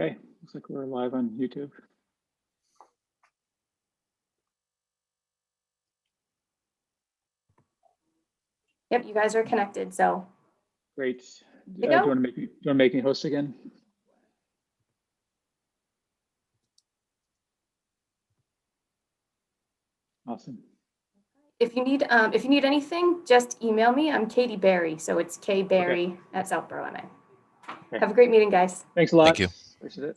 Okay, looks like we're live on YouTube. Yep, you guys are connected, so. Great. You Do you go. want to make me host again? Awesome. If you need anything, just email me. I'm Katie Berry, so it's kberry at Southborough MA. Okay. Have a great meeting, guys. Thanks a lot. Thank you. Appreciate it.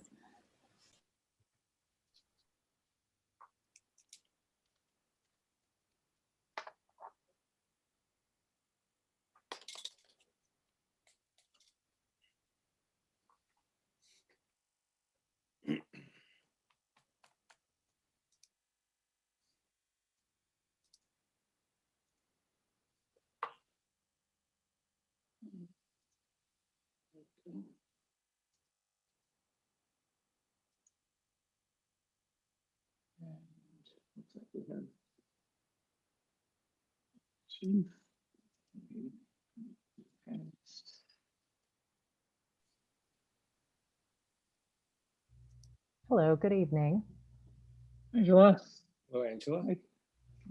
Looks like we have Chief. Hello, good evening. Angela. Hello, Angela. Hi,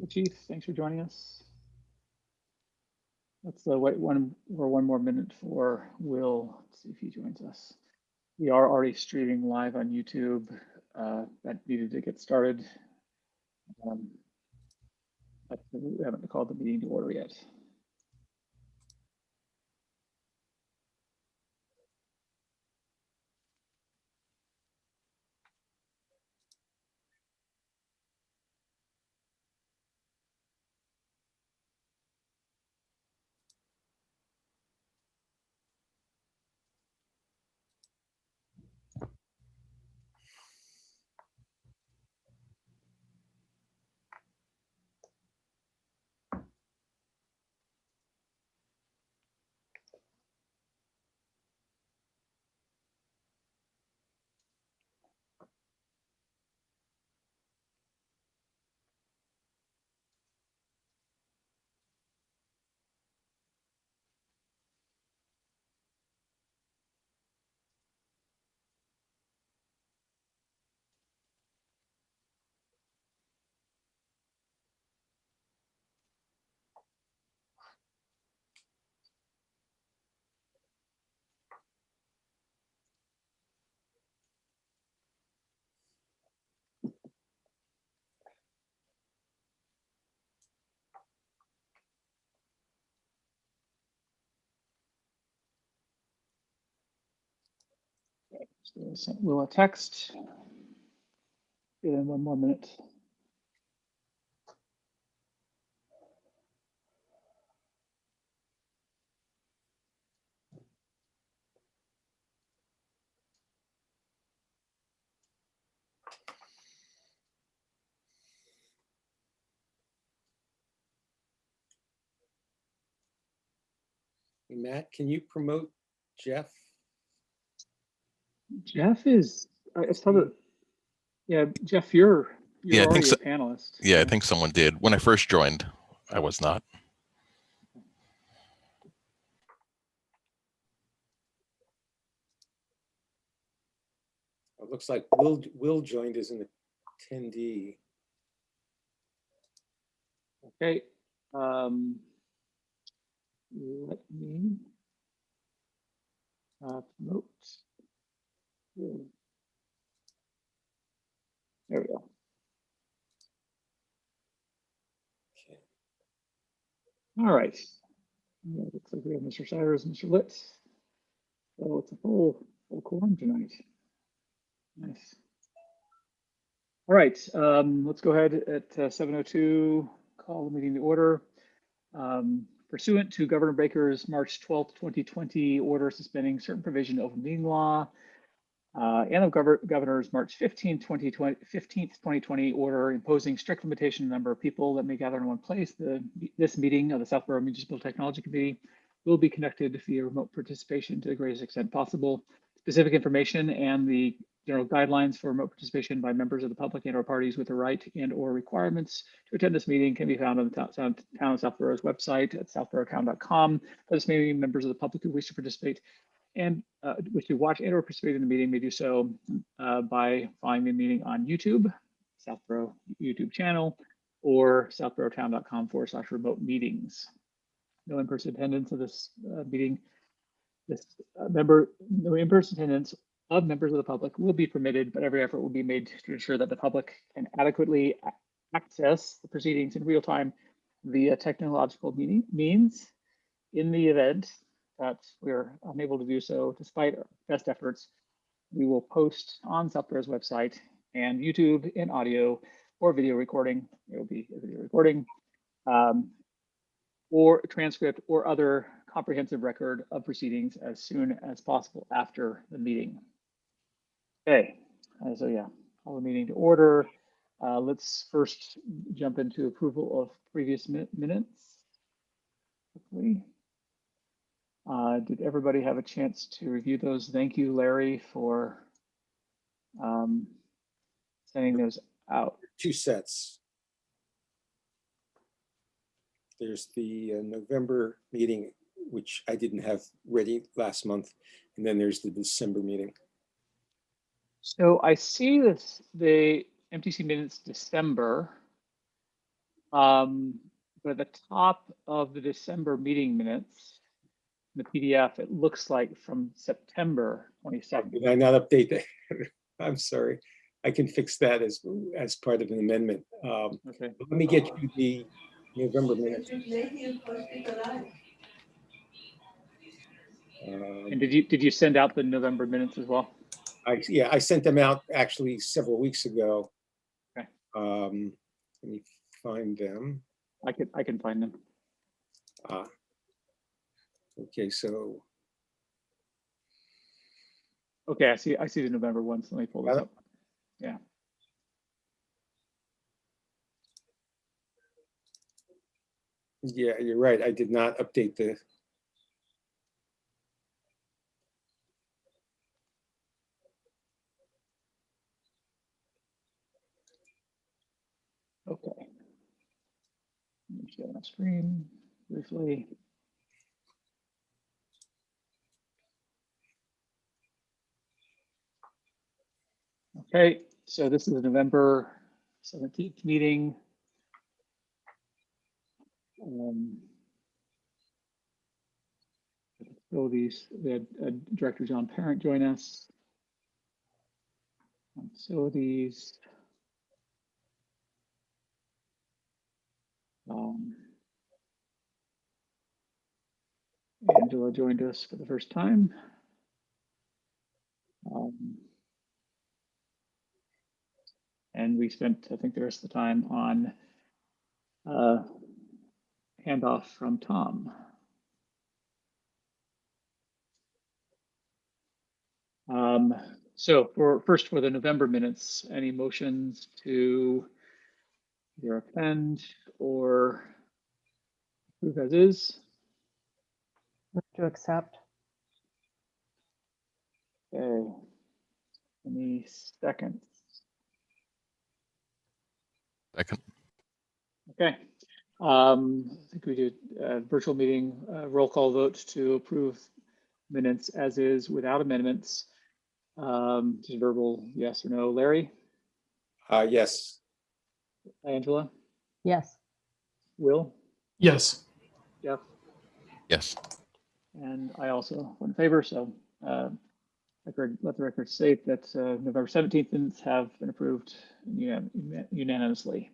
Chief. Thanks for joining us. Let's wait one more minute for Will. Let's see if he joins us. We are already streaming live on YouTube. That needed to get started. But we haven't called the meeting to order yet. So send Will a text. Give him one more minute. Hey, Matt, can you promote Jeff? Jeff is, it's probably, yeah, Jeff, you're Yeah, I think already so. a panelist. Yeah, I think someone did. When I first joined, I was not. It looks like Will joined as an attendee. Okay. Let me promote. There we go. Okay. All right. Yeah, looks like we have Mr. Cyrus, Mr. Litz. So it's a full quorum tonight. Nice. All right, let's go ahead at 7:02, call the meeting to order. Pursuant to Governor Baker's March 12th, 2020 order suspending certain provision of open meeting law and of Governor's March 15th, 2020 order imposing strict limitation on the number of people that may gather in one place, this meeting of the Southborough Municipal Technology Committee will be conducted via remote participation to the greatest extent possible. Specific information and the general guidelines for remote participation by members of the public and or parties with the right and or requirements to attend this meeting can be found on the Town of Southborough's website at southboroughtown.com. For this meeting, members of the public who wish to participate wish to watch and or participate in the meeting may do so by following the meeting on YouTube, Southborough YouTube channel, or southboroughtown.com/remote meetings. No in-person attendance of this meeting. No in-person attendance of members of the public will be permitted, but every effort will be made to ensure that the public can adequately access the proceedings in real time via technological means. In the event that we are unable to do so, despite our best efforts, we will post on Southborough's website and YouTube in audio or video recording. It will be a video recording or transcript or other comprehensive record of proceedings as soon as possible after the meeting. Okay, so yeah, call the meeting to order. Let's first jump into approval of previous minutes. Quickly. Did everybody have a chance to review those? Thank you, Larry, for sending those out. 2 sets. There's the November meeting, which I didn't have ready last month. And then there's the December meeting. So I see this, the MTC minutes December, but at the top of the December meeting minutes, the PDF, it looks like from September 22nd. Did I not update that? I'm sorry. I can fix that as part of an amendment. Okay. Let me get you the November minutes. And did you send out the November minutes as well? Yeah, I sent them out actually several weeks ago. Okay. Let me find them. I can find them. Okay, so Okay, I see the November ones. Let me pull this up. Yeah. yeah, you're right. I did not update the. Okay. Let me share my screen briefly. Okay, so this is the November 17th meeting. Facilities, we had Director John Parent join us. Facilities. Angela joined us for the first time. And we spent, I think, the rest of the time on handoff from Tom. So for the November minutes, any motions to either append or approve as is? Move to accept. Okay. Any seconds? Second. Okay. I think we did a virtual meeting roll call vote to approve minutes as is without amendments. Just verbal yes or no. Larry? Yes. Angela? Yes. Will? Yes. Jeff? Yes. And I also in favor. So let the record state that November 17th minutes have been approved unanimously.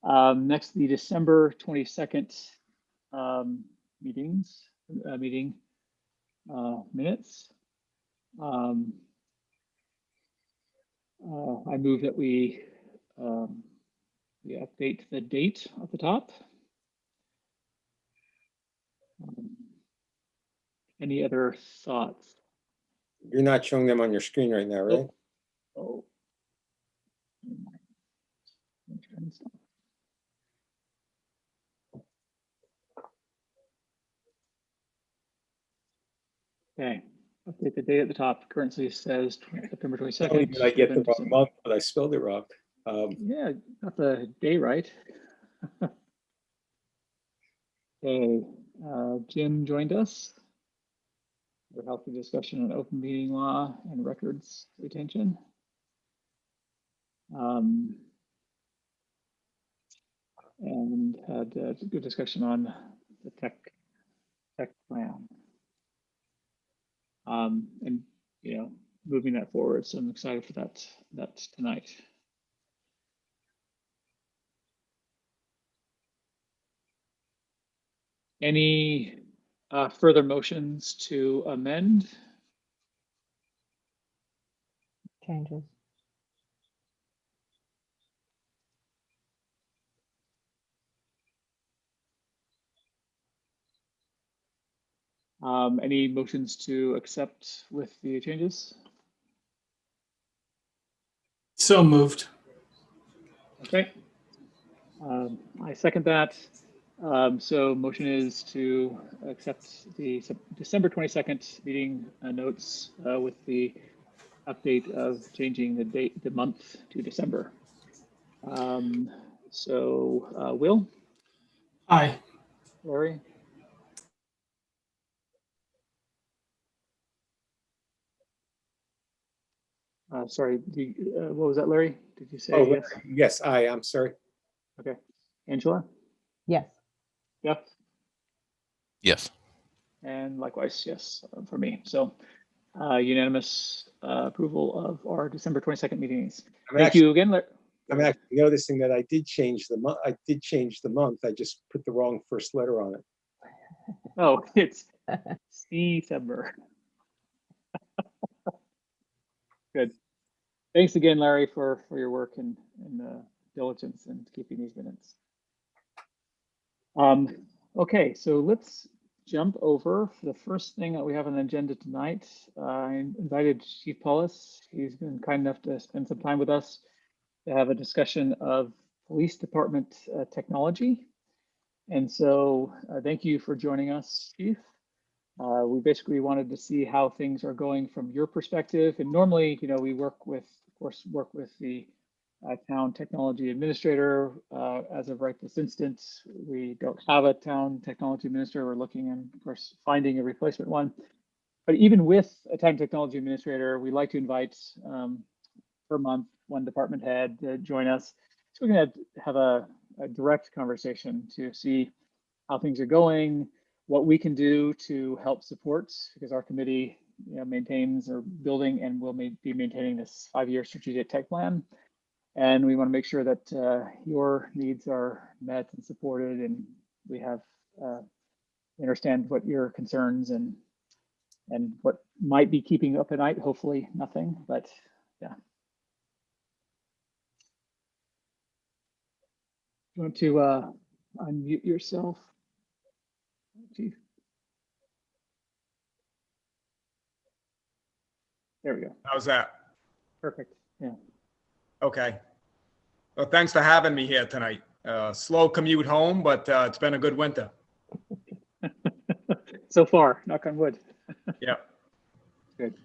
Next, the December 22nd meeting minutes. I move that we update the date at the top. Any other thoughts? You're not showing them on your screen right now, right? Oh. Okay, update the date at the top. Currently says September 22nd. Did I get the wrong month, but I spelled it wrong. Yeah, got the day right. Okay, Jim joined us. for healthy discussion on open meeting law and records retention. And had a good discussion on the tech plan. And moving that forward. So I'm excited for that tonight. Any further motions to amend? Changes. Any motions to accept with the changes? So moved. Okay. I second that. So motion is to accept the December 22nd meeting notes with the update of changing the month to December. Will? Aye. Larry? Sorry, what was that, Larry? Did you say Oh, yes? yes, I'm sorry. Okay. Angela? Yes. Jeff? Yes. And likewise, yes, for me. So unanimous approval of our December 22nd meetings. Thank you again. I'm actually noticing that I did change the month. I just put the wrong first letter on it. Oh, it's December. Good. Thanks again, Larry, for your work and diligence in keeping these minutes. Okay, so let's jump over the first thing that we have on the agenda tonight. I invited Chief Paulus. He's been kind enough to spend some time with us to have a discussion of police department technology. And so thank you for joining us, Chief. We basically wanted to see how things are going from your perspective. And normally, we work with the town technology administrator. As of right this instant, we don't have a town technology administrator. We're looking and of course finding a replacement one. But even with a town technology administrator, we like to invite per month one department head to join us. So we're going to have a direct conversation to see how things are going, what we can do to help support, because our committee maintains or building and will be maintaining this 5-year strategic tech plan. And we want to make sure that your needs are met and supported, and we have understand what your concerns and what might be keeping you up at night. Hopefully nothing, but yeah. You want to unmute yourself, Chief? There we go. How's that? Perfect. Yeah. Okay. Well, thanks for having me here tonight. Slow commute home, but it's been a good winter. So far, knock on wood. Yep. Good.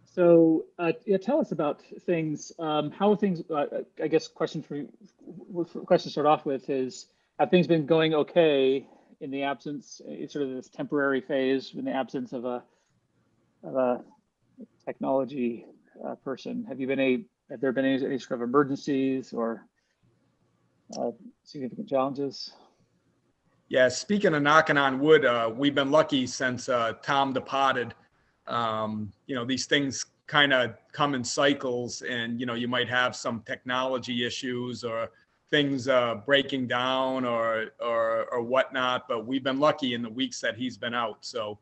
So yeah, tell us about things. How are things? I guess question to start off with is: have things been going okay in the absence? It's sort of this temporary phase in the absence of a technology person. Have there been any sort of emergencies or significant challenges? Yeah. Speaking of knocking on wood, we've been lucky since Tom departed. These things kind of come in cycles, and you might have some technology issues or things breaking down or whatnot. But we've been lucky in the weeks that he's been out. So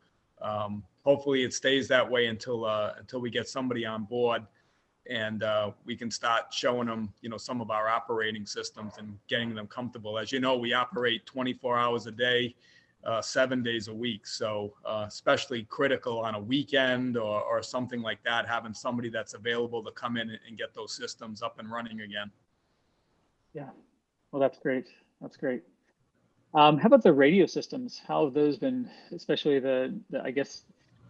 hopefully it stays that way until we get somebody on board, and we can start showing them, some of our operating systems and getting them comfortable. As you know, we operate 24 hours a day, 7 days a week. So especially critical on a weekend or something like that, having somebody that's available to come in and get those systems up and running again. Yeah, well, that's great. That's great. How about the radio systems? How have those been, especially I guess,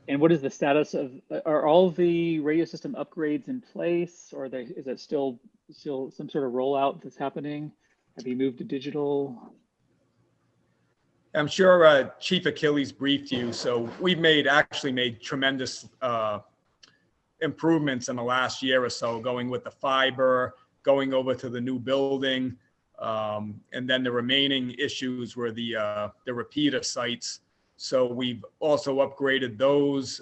and what is the status of, are all the radio system upgrades in place, or is it still some sort of rollout that's happening? Have you moved to digital? I'm sure Chief Achilles briefed you. So we've actually made tremendous improvements in the last year or so, going with the fiber, going over to the new building. And then the remaining issues were the repeater sites. So we've also upgraded those.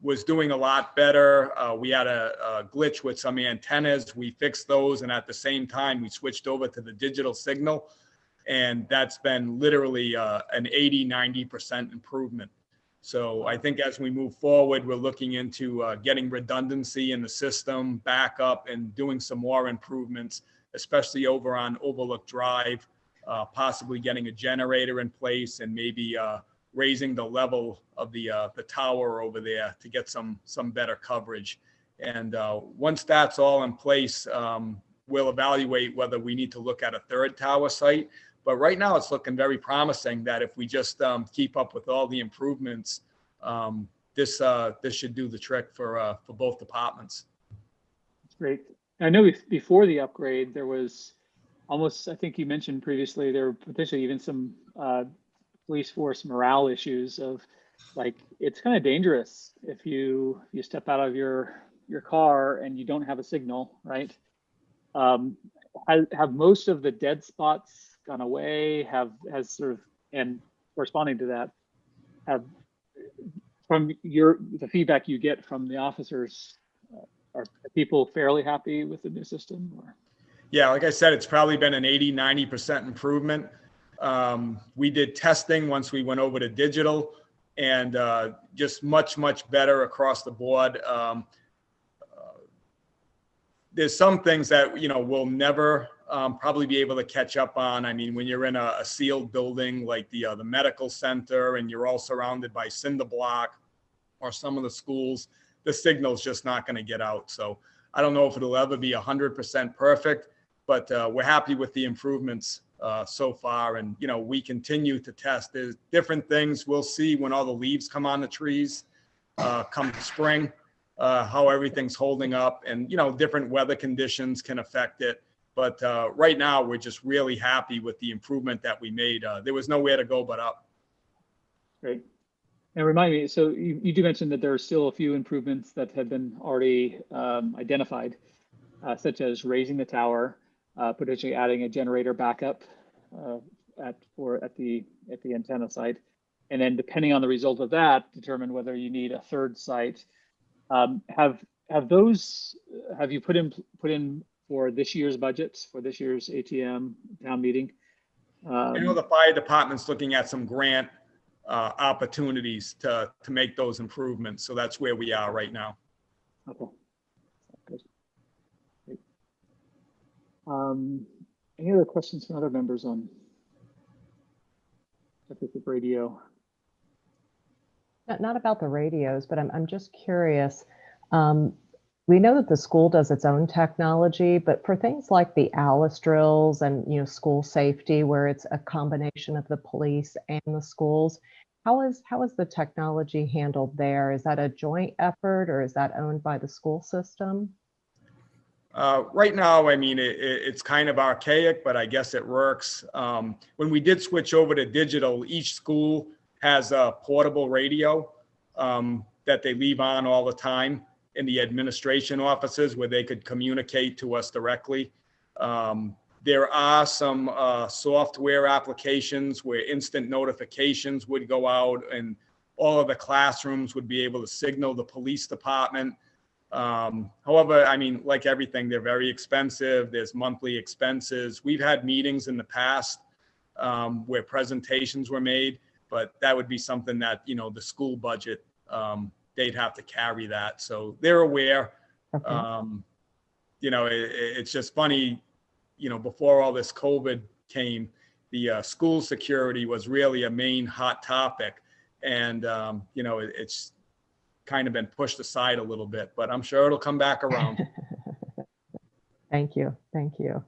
Was doing a lot better. We had a glitch with some antennas. We fixed those. And at the same time, we switched over to the digital signal. And that's been literally an 80–90% improvement. So I think as we move forward, we're looking into getting redundancy in the system, backup, and doing some more improvements, especially over on Overlook Drive, possibly getting a generator in place and maybe raising the level of the tower over there to get some better coverage. And once that's all in place, we'll evaluate whether we need to look at a third tower site. But right now it's looking very promising that if we just keep up with all the improvements, this should do the trick for both departments. That's great. I know before the upgrade, there was almost, I think you mentioned previously, there were potentially even some police force morale issues of like, it's kind of dangerous if you step out of your car and you don't have a signal, right? Have most of the dead spots gone away? Has sort of, and corresponding to that, have from the feedback you get from the officers, are people fairly happy with the new system? Or? Yeah, like I said, it's probably been an 80–90% improvement. We did testing once we went over to digital, and just much better across the board. There's some things that we'll never probably be able to catch up on. I mean, when you're in a sealed building like the medical center, and you're all surrounded by cinder block, or some of the schools, the signal's just not going to get out. So I don't know if it'll ever be 100% perfect, but we're happy with the improvements so far. And we continue to test. There's different things we'll see when all the leaves come on the trees come spring, how everything's holding up, and different weather conditions can affect it. But right now we're just really happy with the improvement that we made. There was nowhere to go but up. Great. And remind me, so you do mention that there are still a few improvements that have been already identified, such as raising the tower, potentially adding a generator backup at the antenna site, and then depending on the result of that, determine whether you need a third site. Have you put in for this year's budgets, for this year's ATM town meeting? I know the fire department's looking at some grant opportunities to make those improvements. So that's where we are right now. Okay. Good. Great. Any other questions from other members on the radio? Not about the radios, but I'm just curious. We know that the school does its own technology, but for things like the ALICE drills and school safety, where it's a combination of the police and the schools, how is the technology handled there? Is that a joint effort, or is that owned by the school system? Right now, I mean, it's kind of archaic, but I guess it works. When we did switch over to digital, each school has a portable radio that they leave on all the time in the administration offices where they could communicate to us directly. There are some software applications where instant notifications would go out and all of the classrooms would be able to signal the police department. However, I mean, like everything, they're very expensive. There's monthly expenses. We've had meetings in the past where presentations were made, but that would be something that, the school budget, they'd have to carry that. So they're aware. Okay. It's just funny, before all this COVID came, the school security was really a main hot topic. And, it's kind of been pushed aside a little bit, but I'm sure it'll come back around. Thank you. Thank you.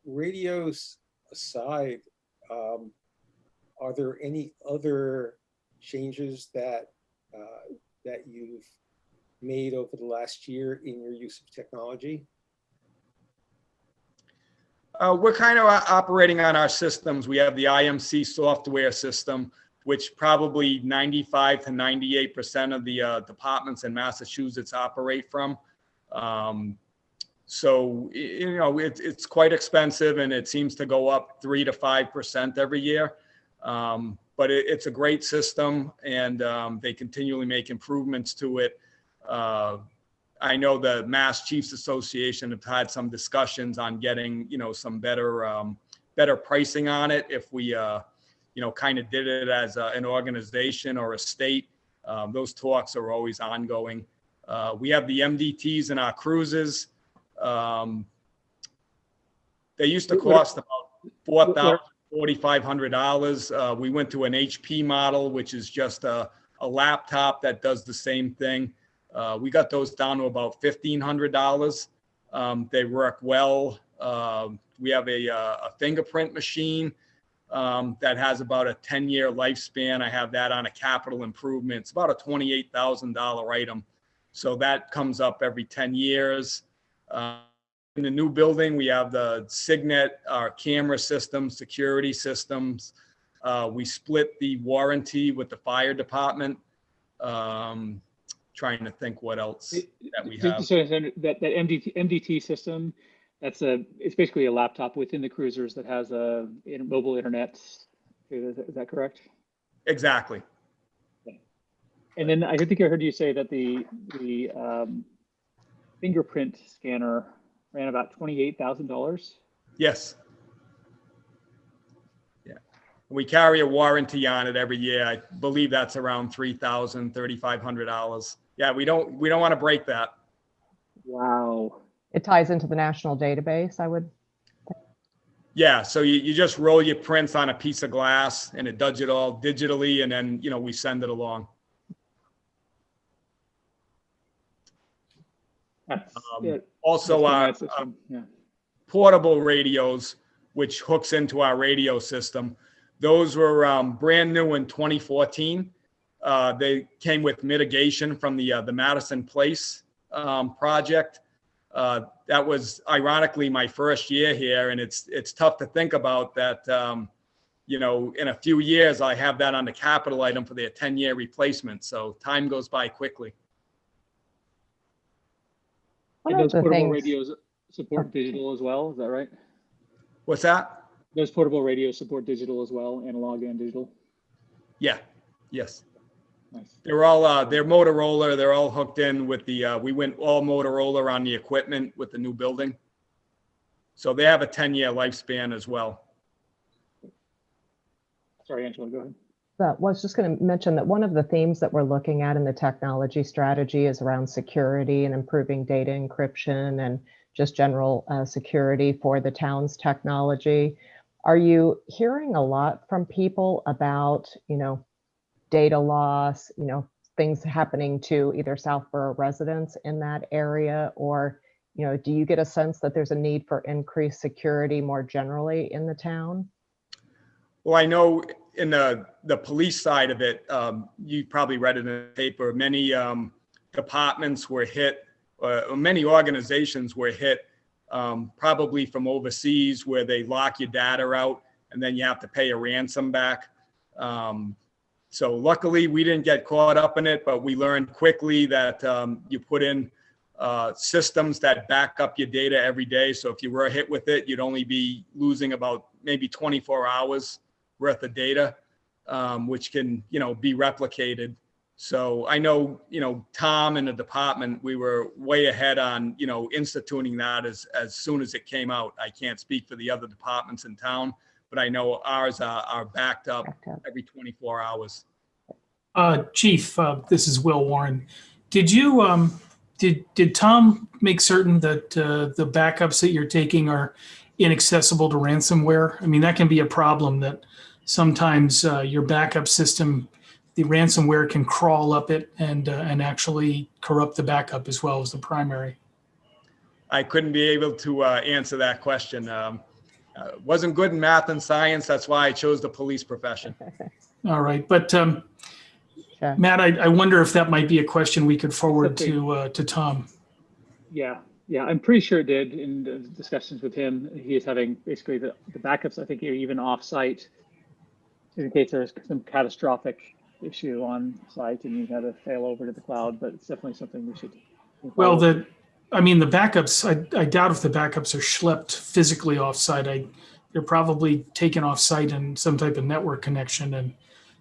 Radios aside, are there any other changes that you've made over the last year in your use of technology? We're kind of operating on our systems. We have the IMC software system, which probably 95 to 98% of the departments in Massachusetts operate from. So, you know, it's quite expensive, and it seems to go up 3 to 5% every year. But it's a great system, and they continually make improvements to it. I know the Mass Chiefs Association have had some discussions on getting, you know, some better pricing on it if we, you know, kind of did it as an organization or a state. Those talks are always ongoing. We have the MDTs in our cruises. They used to cost about $4,500. We went to an HP model, which is just a laptop that does the same thing. We got those down to about $1,500. They work well. We have a fingerprint machine that has about a 10-year lifespan. I have that on a capital improvement. It's about a $28,000 item. So that comes up every 10 years. In the new building, we have the Signet, our camera systems, security systems. We split the warranty with the fire department. Trying to think what else that we have. So that MDT system, it's basically a laptop within the cruisers that has a mobile internet. Is that correct? Exactly. And then I think I heard you say that the fingerprint scanner ran about $28,000. Yes. Yeah. We carry a warranty on it every year. I believe that's around $3,000, $3,500. Yeah, we don't want to break that. Wow. It ties into the national database, I would. Yeah, so you just roll your prints on a piece of glass, and it does it all digitally, and then, you know, we send it along. Also, our portable radios, which hooks into our radio system, those were brand new in 2014. They came with mitigation from the Madison Place project. That was ironically my first year here, and it's tough to think about that. You know, in a few years, I have that on the capital item for their 10-year replacement. So time goes by quickly. And those portable radios support digital as well, is that right? What's that? Those portable radios support digital as well, analog and digital? Yeah, yes. Nice. They're all, they're Motorola, they're all hooked in with the, we went all Motorola on the equipment with the new building. So they have a 10-year lifespan as well. Sorry, Angela, go ahead. But was just going to mention that one of the themes that we're looking at in the technology strategy is around security and improving data encryption and just general security for the town's technology. Are you hearing a lot from people about, you know, data loss, you know, things happening to either Southborough residents in that area, or, you know, do you get a sense that there's a need for increased security more generally in the town? Well, I know in the police side of it, you probably read it in the paper, many departments were hit, many organizations were hit, probably from overseas, where they lock your data out and then you have to pay a ransom back. So luckily we didn't get caught up in it, but we learned quickly that you put in systems that back up your data every day. So if you were hit with it, you'd only be losing about maybe 24 hours worth of data, which can, you know, be replicated. So I know, you know, Tom and the department, we were way ahead on, you know, instituting that as soon as it came out. I can't speak for the other departments in town, but I know ours are backed up every 24 hours. Chief, this is Will Warren. Did you did Tom make certain that the backups that you're taking are inaccessible to ransomware? I mean, that can be a problem, that sometimes your backup system, the ransomware can crawl up it and actually corrupt the backup as well as the primary. I couldn't be able to answer that question. Wasn't good in math and science. That's why I chose the police profession. All right, but Matt, I wonder if that might be a question we could forward to Tom. Yeah, Yeah, I'm pretty sure it did in the discussions with him. He is having basically the backups, I think, are even off-site in case there's some catastrophic issue on site and you got to fail over to the cloud, but it's definitely something we should Well, follow. I mean, the backups, I doubt if the backups are schlepped physically offsite. They're probably taken offsite in some type of network connection. And,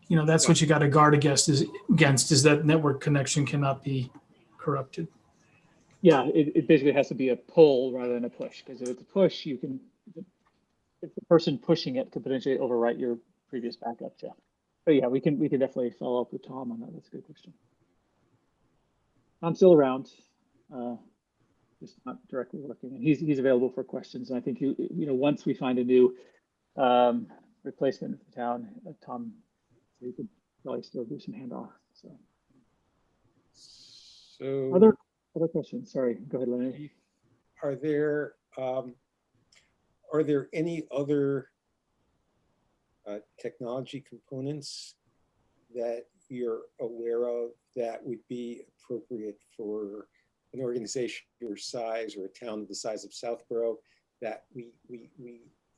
you know, that's what you got to guard against is that network connection cannot be corrupted. Yeah, it basically has to be a pull rather than a push, because if it's a push, you can, if the person pushing it could potentially overwrite your previous backup. Yeah. But yeah, we can definitely follow up with Tom on that. That's a good question. I'm still around, just not directly working, and he's available for questions. And I think you know once we find a new replacement for the town, Tom, we could probably still do some handoff. So other questions? Sorry, go ahead, Lenny. Are there any other technology components that you're aware of that would be appropriate for an organization your size or a town the size of Southborough that we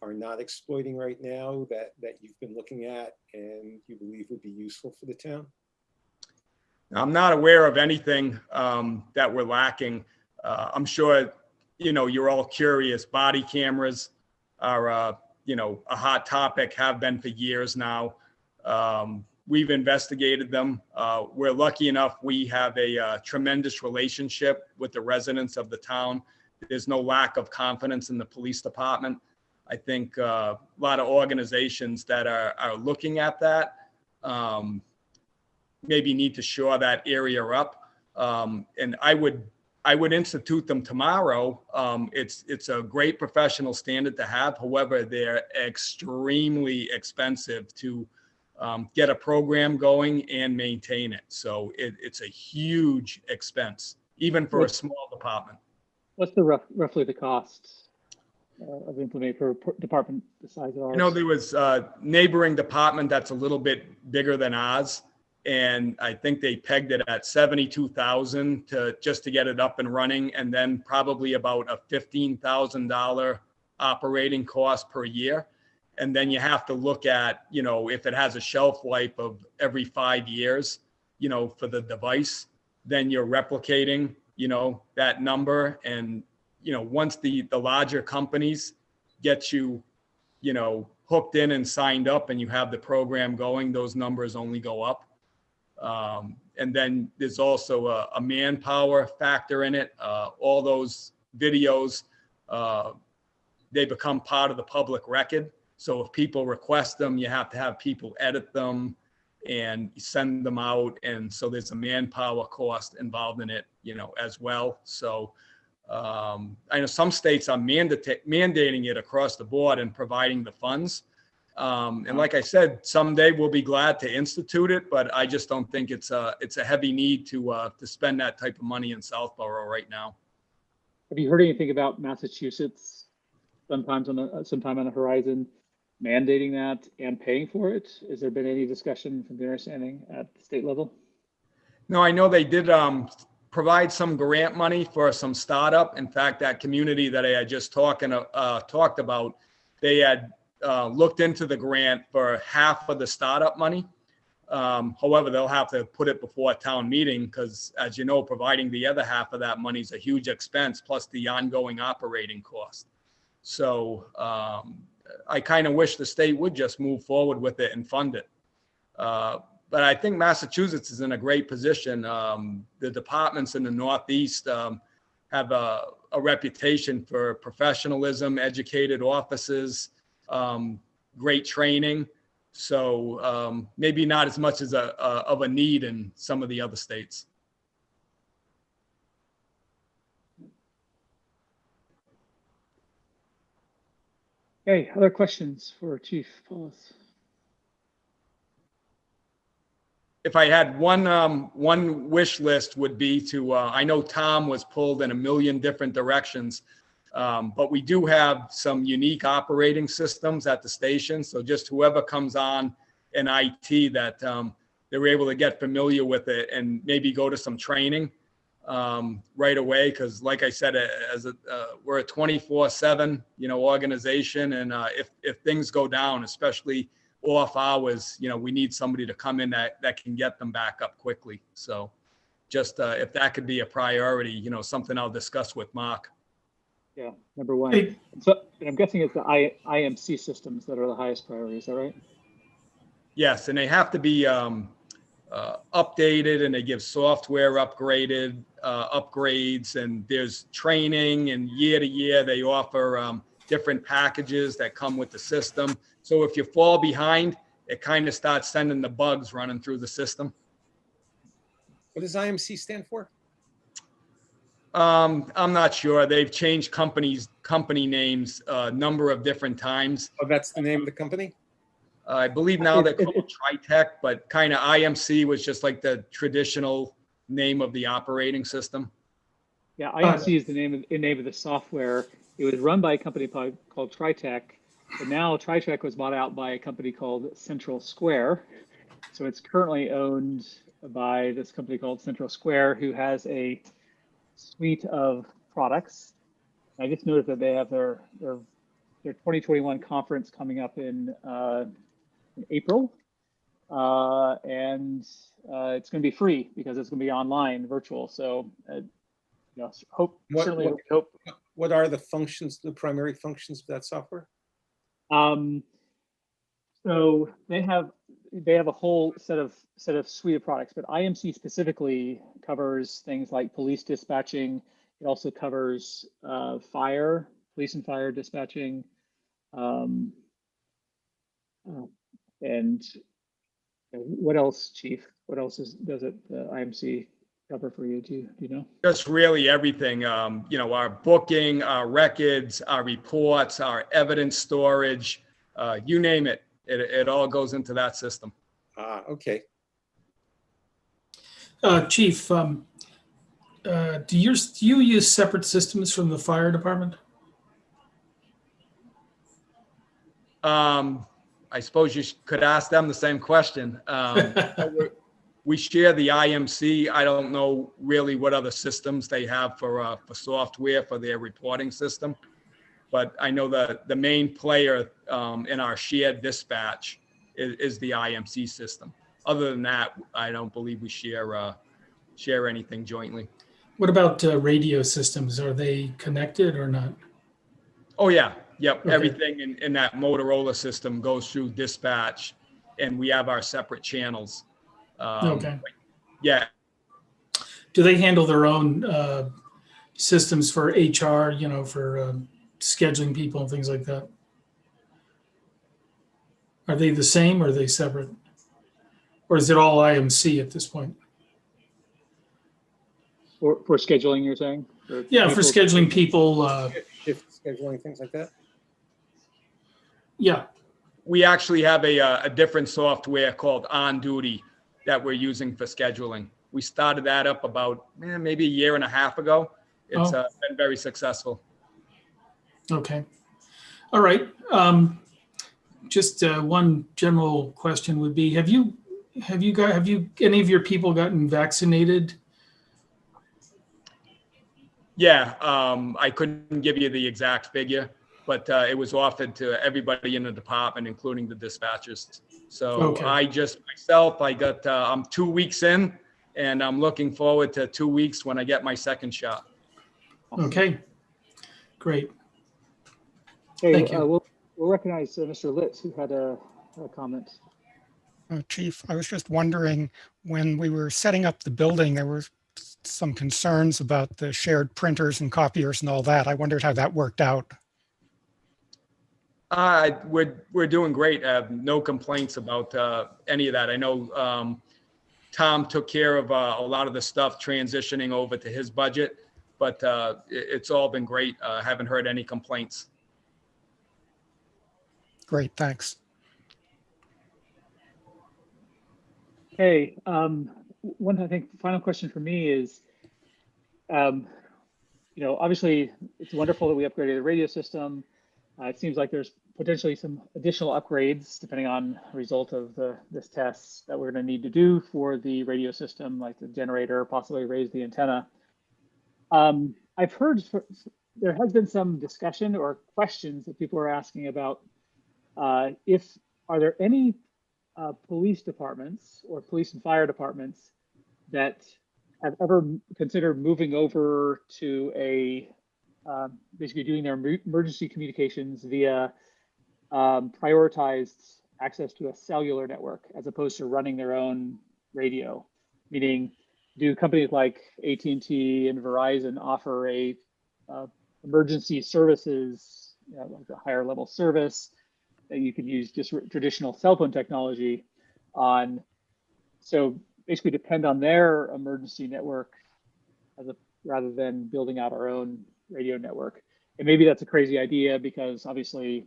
are not exploiting right now that you've been looking at and you believe would be useful for the town? I'm not aware of anything that we're lacking. I'm sure, you know, you're all curious. Body cameras are, you know, a hot topic, have been for years now. We've investigated them. We're lucky enough, we have a tremendous relationship with the residents of the town. There's no lack of confidence in the police department. I think a lot of organizations that are looking at that maybe need to shore that area up. And I would institute them tomorrow. It's a great professional standard to have. However, they're extremely expensive to get a program going and maintain it. So it's a huge expense, even for a small department. What's the roughly the cost of implementing for a department the size of ours? You know, there was a neighboring department that's a little bit bigger than ours. And I think they pegged it at $72,000 just to get it up and running. And then probably about a $15,000 operating cost per year. And then you have to look at, you know, if it has a shelf life of every 5 years, you know, for the device, then you're replicating, you know, that number. And, you know, once the larger companies get you, you know, hooked in and signed up and you have the program going, those numbers only go up. And then there's also a manpower factor in it. All those videos, they become part of the public record. So if people request them, you have to have people edit them and send them out. And so there's a manpower cost involved in it, you know, as well. So I know some states are mandating it across the board and providing the funds. And like I said, someday we'll be glad to institute it, but I just don't think it's a heavy need to spend that type of money in Southborough right now. Have you heard anything about Massachusetts sometime on the horizon mandating that and paying for it? Has there been any discussion from the understanding at the state level? No, I know they did provide some grant money for some startup. In fact, that community that I had just talked about, they had looked into the grant for half of the startup money. However, they'll have to put it before a town meeting because, as you know, providing the other half of that money is a huge expense, plus the ongoing operating cost. So I kind of wish the state would just move forward with it and fund it. But I think Massachusetts is in a great position. The departments in the Northeast have a reputation for professionalism, educated offices, great training. So maybe not as much as of a need in some of the other states. Okay, other questions for Chief Paulus? If I had one wish list would be to, I know Tom was pulled in a million different directions, but we do have some unique operating systems at the station. So just whoever comes on in IT that they're able to get familiar with it and maybe go to some training. right away, because like I said, we're a 24/7, organization, and if things go down, especially off hours, we need somebody to come in that can get them back up quickly. So just if that could be a priority, something I'll discuss with Mark. Yeah, number one. Hey, So I'm guessing it's the IMC systems that are the highest priority. Is that right? Yes, and they have to be updated, and they give software upgrades, and there's training, and year to year they offer different packages that come with the system. So if you fall behind, it kind of starts sending the bugs running through the system. What does IMC stand for? I'm not sure. They've changed company names a number of different times. Oh, that's the name of the company? I believe now they're called Tritech, but kind of IMC was just like the traditional name of the operating system. Yeah, IMC is the name of the software. It was run by a company called Tritech, but now Tritech was bought out by a company called Central Square. So it's currently owned by this company called Central Square, who has a suite of products. I just noticed that they have their 2021 conference coming up in April, and it's going to be free because it's going to be online, virtual. So, hope. What are the functions, the primary functions of that software? So they have a whole set of suite of products, but IMC specifically covers things like police dispatching. It also covers police and fire dispatching, and what else, Chief? What else does IMC cover for you? Do you know? Just really everything. Our booking, our records, our reports, our evidence storage, you name it. It all goes into that system. Okay. Chief, do you use separate systems from the fire department? I suppose you could ask them the same question. We share the IMC. I don't know really what other systems they have for software for their reporting system, but I know the main player in our shared dispatch is the IMC system. Other than that, I don't believe we share anything jointly. What about radio systems? Are they connected or not? Oh yeah, yep. Okay. Everything in that Motorola system goes through dispatch, and we have our separate channels. Okay. Yeah. Do they handle their own systems for HR, for scheduling people and things like that? Are they the same or are they separate? Or is it all IMC at this point? For scheduling, you're saying? Yeah, for scheduling people. Shift scheduling, things like that? Yeah. We actually have a different software called On Duty that we're using for scheduling. We started that up about maybe a year and a half ago. It's been very successful. Okay. All right. Just one general question would be: Have you any of your people gotten vaccinated? Yeah, I couldn't give you the exact figure, but it was offered to everybody in the department, including the dispatchers. So Okay. I'm 2 weeks in, and I'm looking forward to 2 weeks when I get my second shot. Okay, great. Hey, Thank you. We'll recognize Mr. Litz, who had a comment. Chief, I was just wondering, when we were setting up the building, there were some concerns about the shared printers and copiers and all that. I wondered how that worked out. We're doing great. No complaints about any of that. I know Tom took care of a lot of the stuff transitioning over to his budget, but it's all been great. Haven't heard any complaints. Great, thanks. Hey, one, I think, final question for me is, obviously it's wonderful that we upgraded the radio system. It seems like there's potentially some additional upgrades depending on the result of this test that we're going to need to do for the radio system, like the generator, possibly raise the antenna. I've heard there has been some discussion or questions that people are asking about if are there any police departments or police and fire departments that have ever considered moving over to a basically doing their emergency communications via prioritized access to a cellular network as opposed to running their own radio, meaning do companies like AT&T and Verizon offer a emergency services, like a higher level service that you can use just traditional cell phone technology on? So basically depend on their emergency network rather than building out our own radio network. And maybe that's a crazy idea because obviously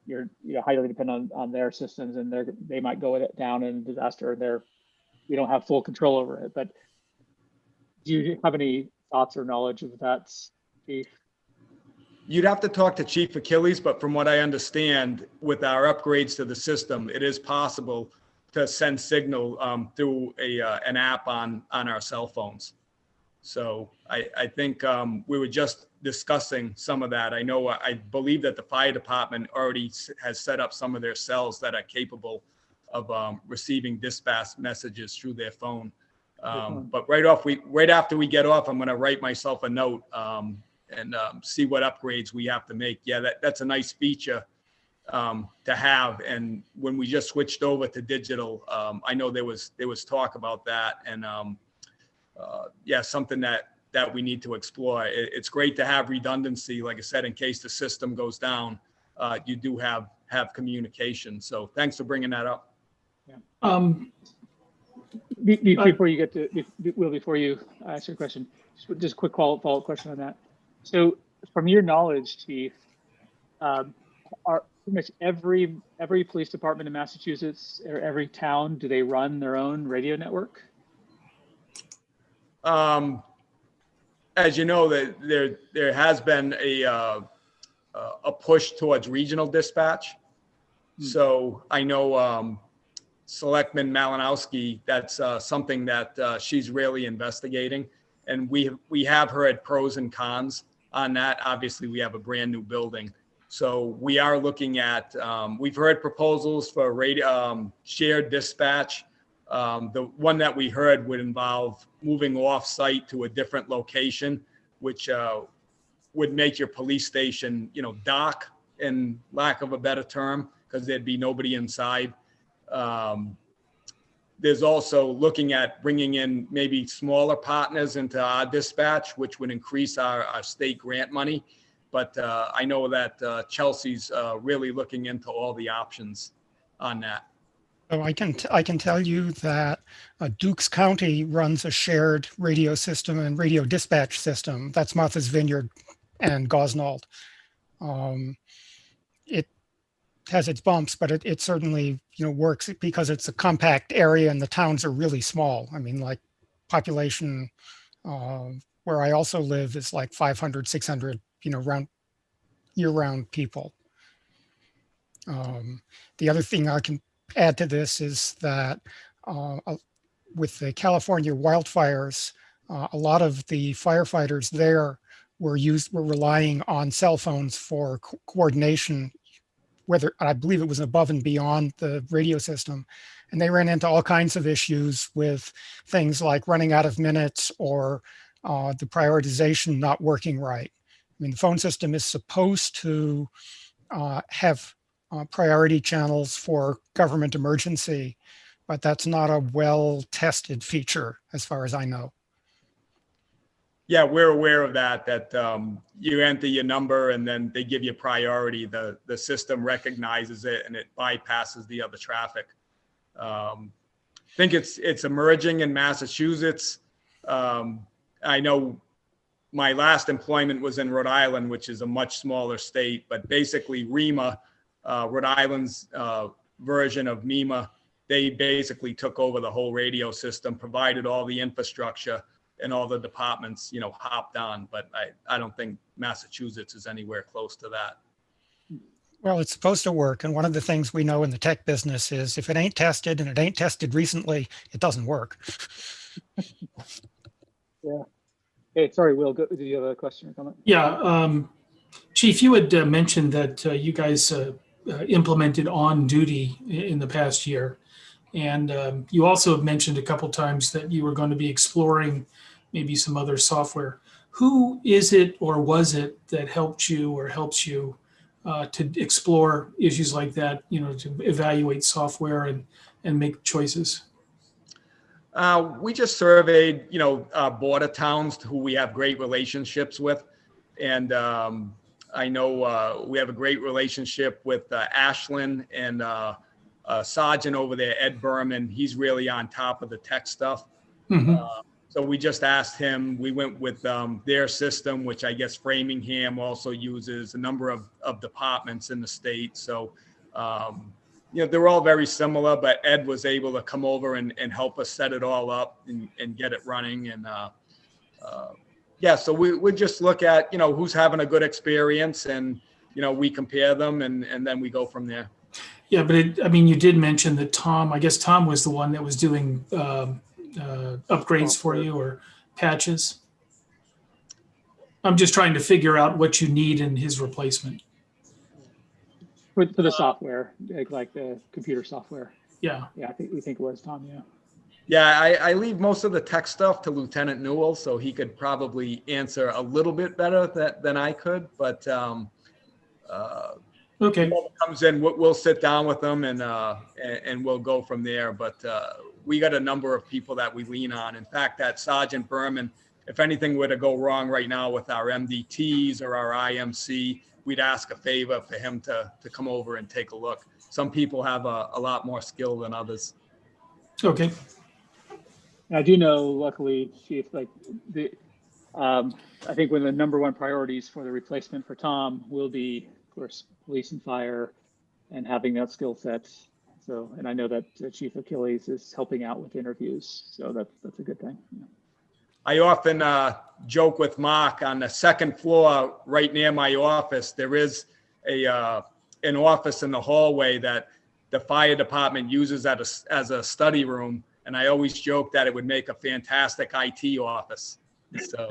you're highly dependent on their systems, and they might go down in a disaster, and we don't have full control over it. But do you have any thoughts or knowledge of that, Chief? You'd have to talk to Chief Achilles, but from what I understand, with our upgrades to the system, it is possible to send signal through an app on our cell phones. So I think we were just discussing some of that. I believe that the fire department already has set up some of their cells that are capable of receiving dispatch messages through their phone. But right after we get off, I'm going to write myself a note and see what upgrades we have to make. Yeah, that's a nice feature to have. And when we just switched over to digital, I know there was talk about that, and yeah, something that we need to explore. It's great to have redundancy, like I said, in case the system goes down, you do have communication. So thanks for bringing that up. Yeah. Before you get to before you ask your question, just a quick follow-up question on that. So, from your knowledge, Chief, are pretty much every police department in Massachusetts or every town, do they run their own radio network? As you know, that there has been a push towards regional dispatch. So I know Selectman Malinowski, that's something that she's really investigating, and we have heard pros and cons on that. Obviously, we have a brand new building, so we are looking at. We've heard proposals for radio shared dispatch. The one that we heard would involve moving off site to a different location, which would make your police station, dock, in lack of a better term, because there'd be nobody inside. There's also looking at bringing in maybe smaller partners into our dispatch, which would increase our state grant money. But I know that Chelsea's really looking into all the options on that. So I can tell you that Dukes County runs a shared radio system and radio dispatch system. That's Martha's Vineyard and Gosnold. It has its bumps, but it certainly works because it's a compact area and the towns are really small. I mean, like population where I also live is like 500, 600, year-round people. The other thing I can add to this is that with the California wildfires, a lot of the firefighters there were relying on cell phones for coordination, whether I believe it was above and beyond the radio system. And they ran into all kinds of issues with things like running out of minutes or the prioritization not working right. I mean, the phone system is supposed to have priority channels for government emergency, but that's not a well-tested feature as far as I know. Yeah, we're aware of that you enter your number and then they give you priority. The system recognizes it and it bypasses the other traffic. I think it's emerging in Massachusetts. I know my last employment was in Rhode Island, which is a much smaller state, but basically REMA, Rhode Island's version of MEMA, they basically took over the whole radio system, provided all the infrastructure, and all the departments, hopped on. But I don't think Massachusetts is anywhere close to that. Well, it's supposed to work. And one of the things we know in the tech business is if it ain't tested and it ain't tested recently, it doesn't work. Yeah. Okay, sorry, Will, did you have a question or comment? Yeah, Chief, you had mentioned that you guys implemented On Duty in the past year. And you also have mentioned a couple times that you were going to be exploring maybe some other software. Who is it or was it that helped you or helps you to explore issues like that, to evaluate software and make choices? We just surveyed, border towns who we have great relationships with. And I know we have a great relationship with Ashland and Sergeant over there, Ed Berman. He's really on top of the tech stuff. Mhm. So we just asked him, we went with their system, which I guess Framingham also uses, a number of departments in the state. So, they're all very similar, but Ed was able to come over and help us set it all up and get it running. And so we just look at, who's having a good experience and, we compare them and then we go from there. Yeah, but you did mention that Tom was the one that was doing upgrades for you or patches. I'm just trying to figure out what you need in his replacement. For the software, like the computer software. Yeah. Yeah, we think it was Tom, yeah. Yeah, I leave most of the tech stuff to Lieutenant Newell, so he could probably answer a little bit better than I could. But Okay. whoever comes in, we'll sit down with them and we'll go from there. But we got a number of people that we lean on. In fact, that Sergeant Berman, if anything were to go wrong right now with our MDTs or our IMC, we'd ask a favor for him to come over and take a look. Some people have a lot more skill than others. Okay. I do know, luckily, Chief, I think one of the number one priorities for the replacement for Tom will be, of course, police and fire and having that skill set. So, and I know that Chief Achilles is helping out with interviews. So that's a good thing. Yeah. I often joke with Mark on the second floor right near my office. There is an office in the hallway that the fire department uses as a study room. And I always joke that it would make a fantastic IT office. So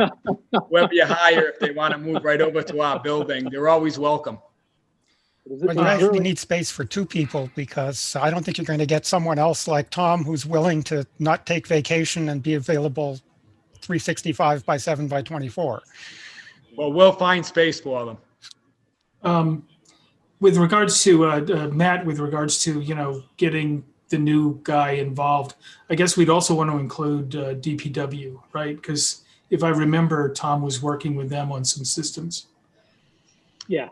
whoever you hire, if they want to move right over to our building, they're always welcome. But you actually need space for two people, because I don't think you're going to get someone else like Tom who's willing to not take vacation and be available 365 by 7 by 24. Well, we'll find space for them. With regards to Matt, with regards to getting the new guy involved, I guess we'd also want to include DPW, right? Because if I remember, Tom was working with them on some systems. Yeah.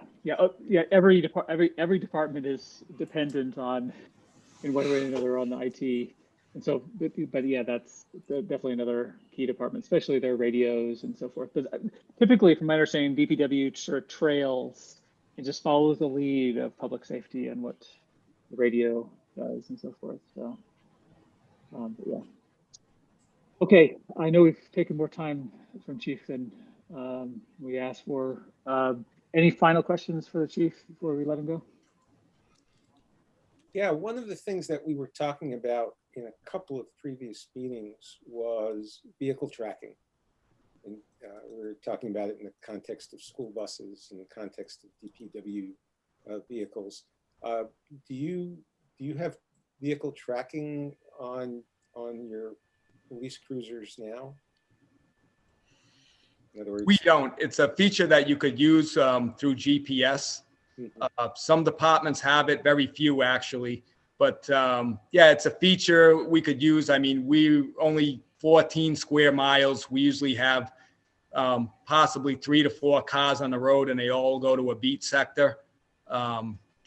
Every department is dependent on, in one way or another, on the IT. And so, but yeah, that's definitely another key department, especially their radios and so forth. But typically, from my understanding, DPW sort of trails and just follows the lead of public safety and what the radio does and so forth. So, yeah. Okay, I know we've taken more time from Chief than we asked for. Any final questions for the Chief before we let him go? Yeah, one of the things that we were talking about in a couple of previous meetings was vehicle tracking. And we were talking about it in the context of school buses, in the context of DPW vehicles. Do you have vehicle tracking on your police cruisers now? In other words, We don't. It's a feature that you could use through GPS. Some departments have it, very few actually. But yeah, it's a feature we could use. I mean, we only 14 square miles. We usually have possibly 3 to 4 cars on the road, and they all go to a beat sector.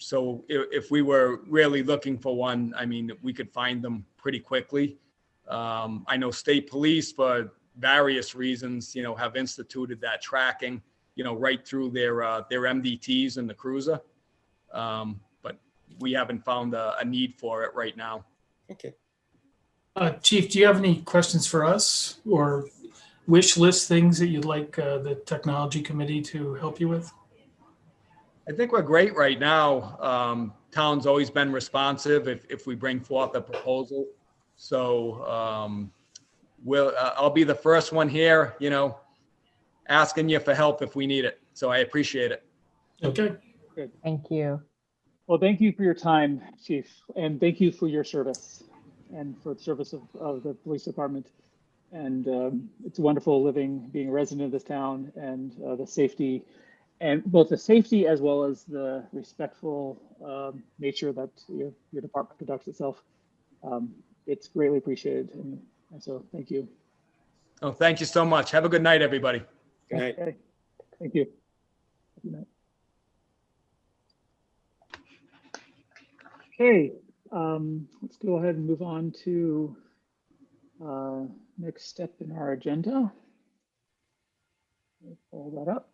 So if we were really looking for one, I mean, we could find them pretty quickly. I know state police, for various reasons, have instituted that tracking, right through their MDTs and the cruiser. But we haven't found a need for it right now. okay. Chief, do you have any questions for us or wish list things that you'd like the technology committee to help you with? I think we're great right now. Town's always been responsive if we bring forth a proposal. So I'll be the first one here, asking you for help if we need it. So I appreciate it. Okay. Good. Thank you. Well, thank you for your time, Chief, and thank you for your service and for the service of the police department. And it's wonderful being a resident of this town, and the safety, and both the safety as well as the respectful nature that your department conducts itself. It's greatly appreciated, and so thank you. Oh, thank you so much. Have a good night, everybody. Good night. Okay, thank you. Good night. Okay, let's go ahead and move on to next step in our agenda. Pull that up.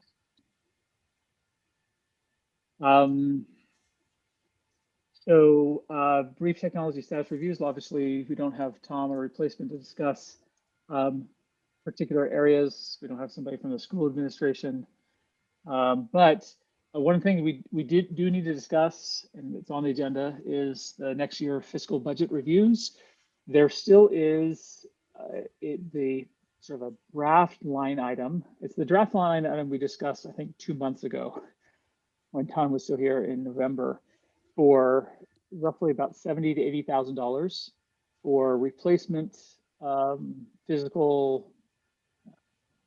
Brief technology status reviews. Obviously, we don't have Tom or replacement to discuss particular areas. We don't have somebody from the school administration. But one thing we do need to discuss, and it's on the agenda, is the next year fiscal budget reviews. There still is the sort of a draft line item. It's the draft line item we discussed, I think, 2 months ago when Tom was still here in November, for roughly about $70,000 to $80,000 for replacement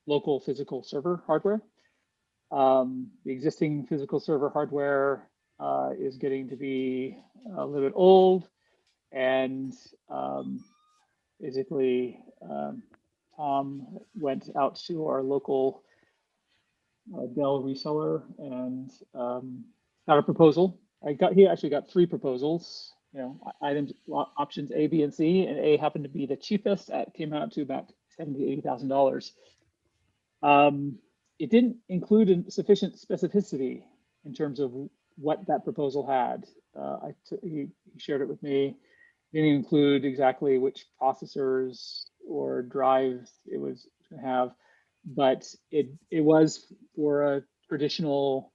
local physical server hardware. The existing physical server hardware is getting to be a little bit old, and basically Tom went out to our local Dell reseller and got a proposal. He actually got 3 proposals, items, options A, B, and C, and A happened to be the cheapest. Came out to about $70,000 to $80,000. It didn't include sufficient specificity in terms of what that proposal had. He shared it with me. Didn't include exactly which processors or drives it was going to have, but it was for a traditional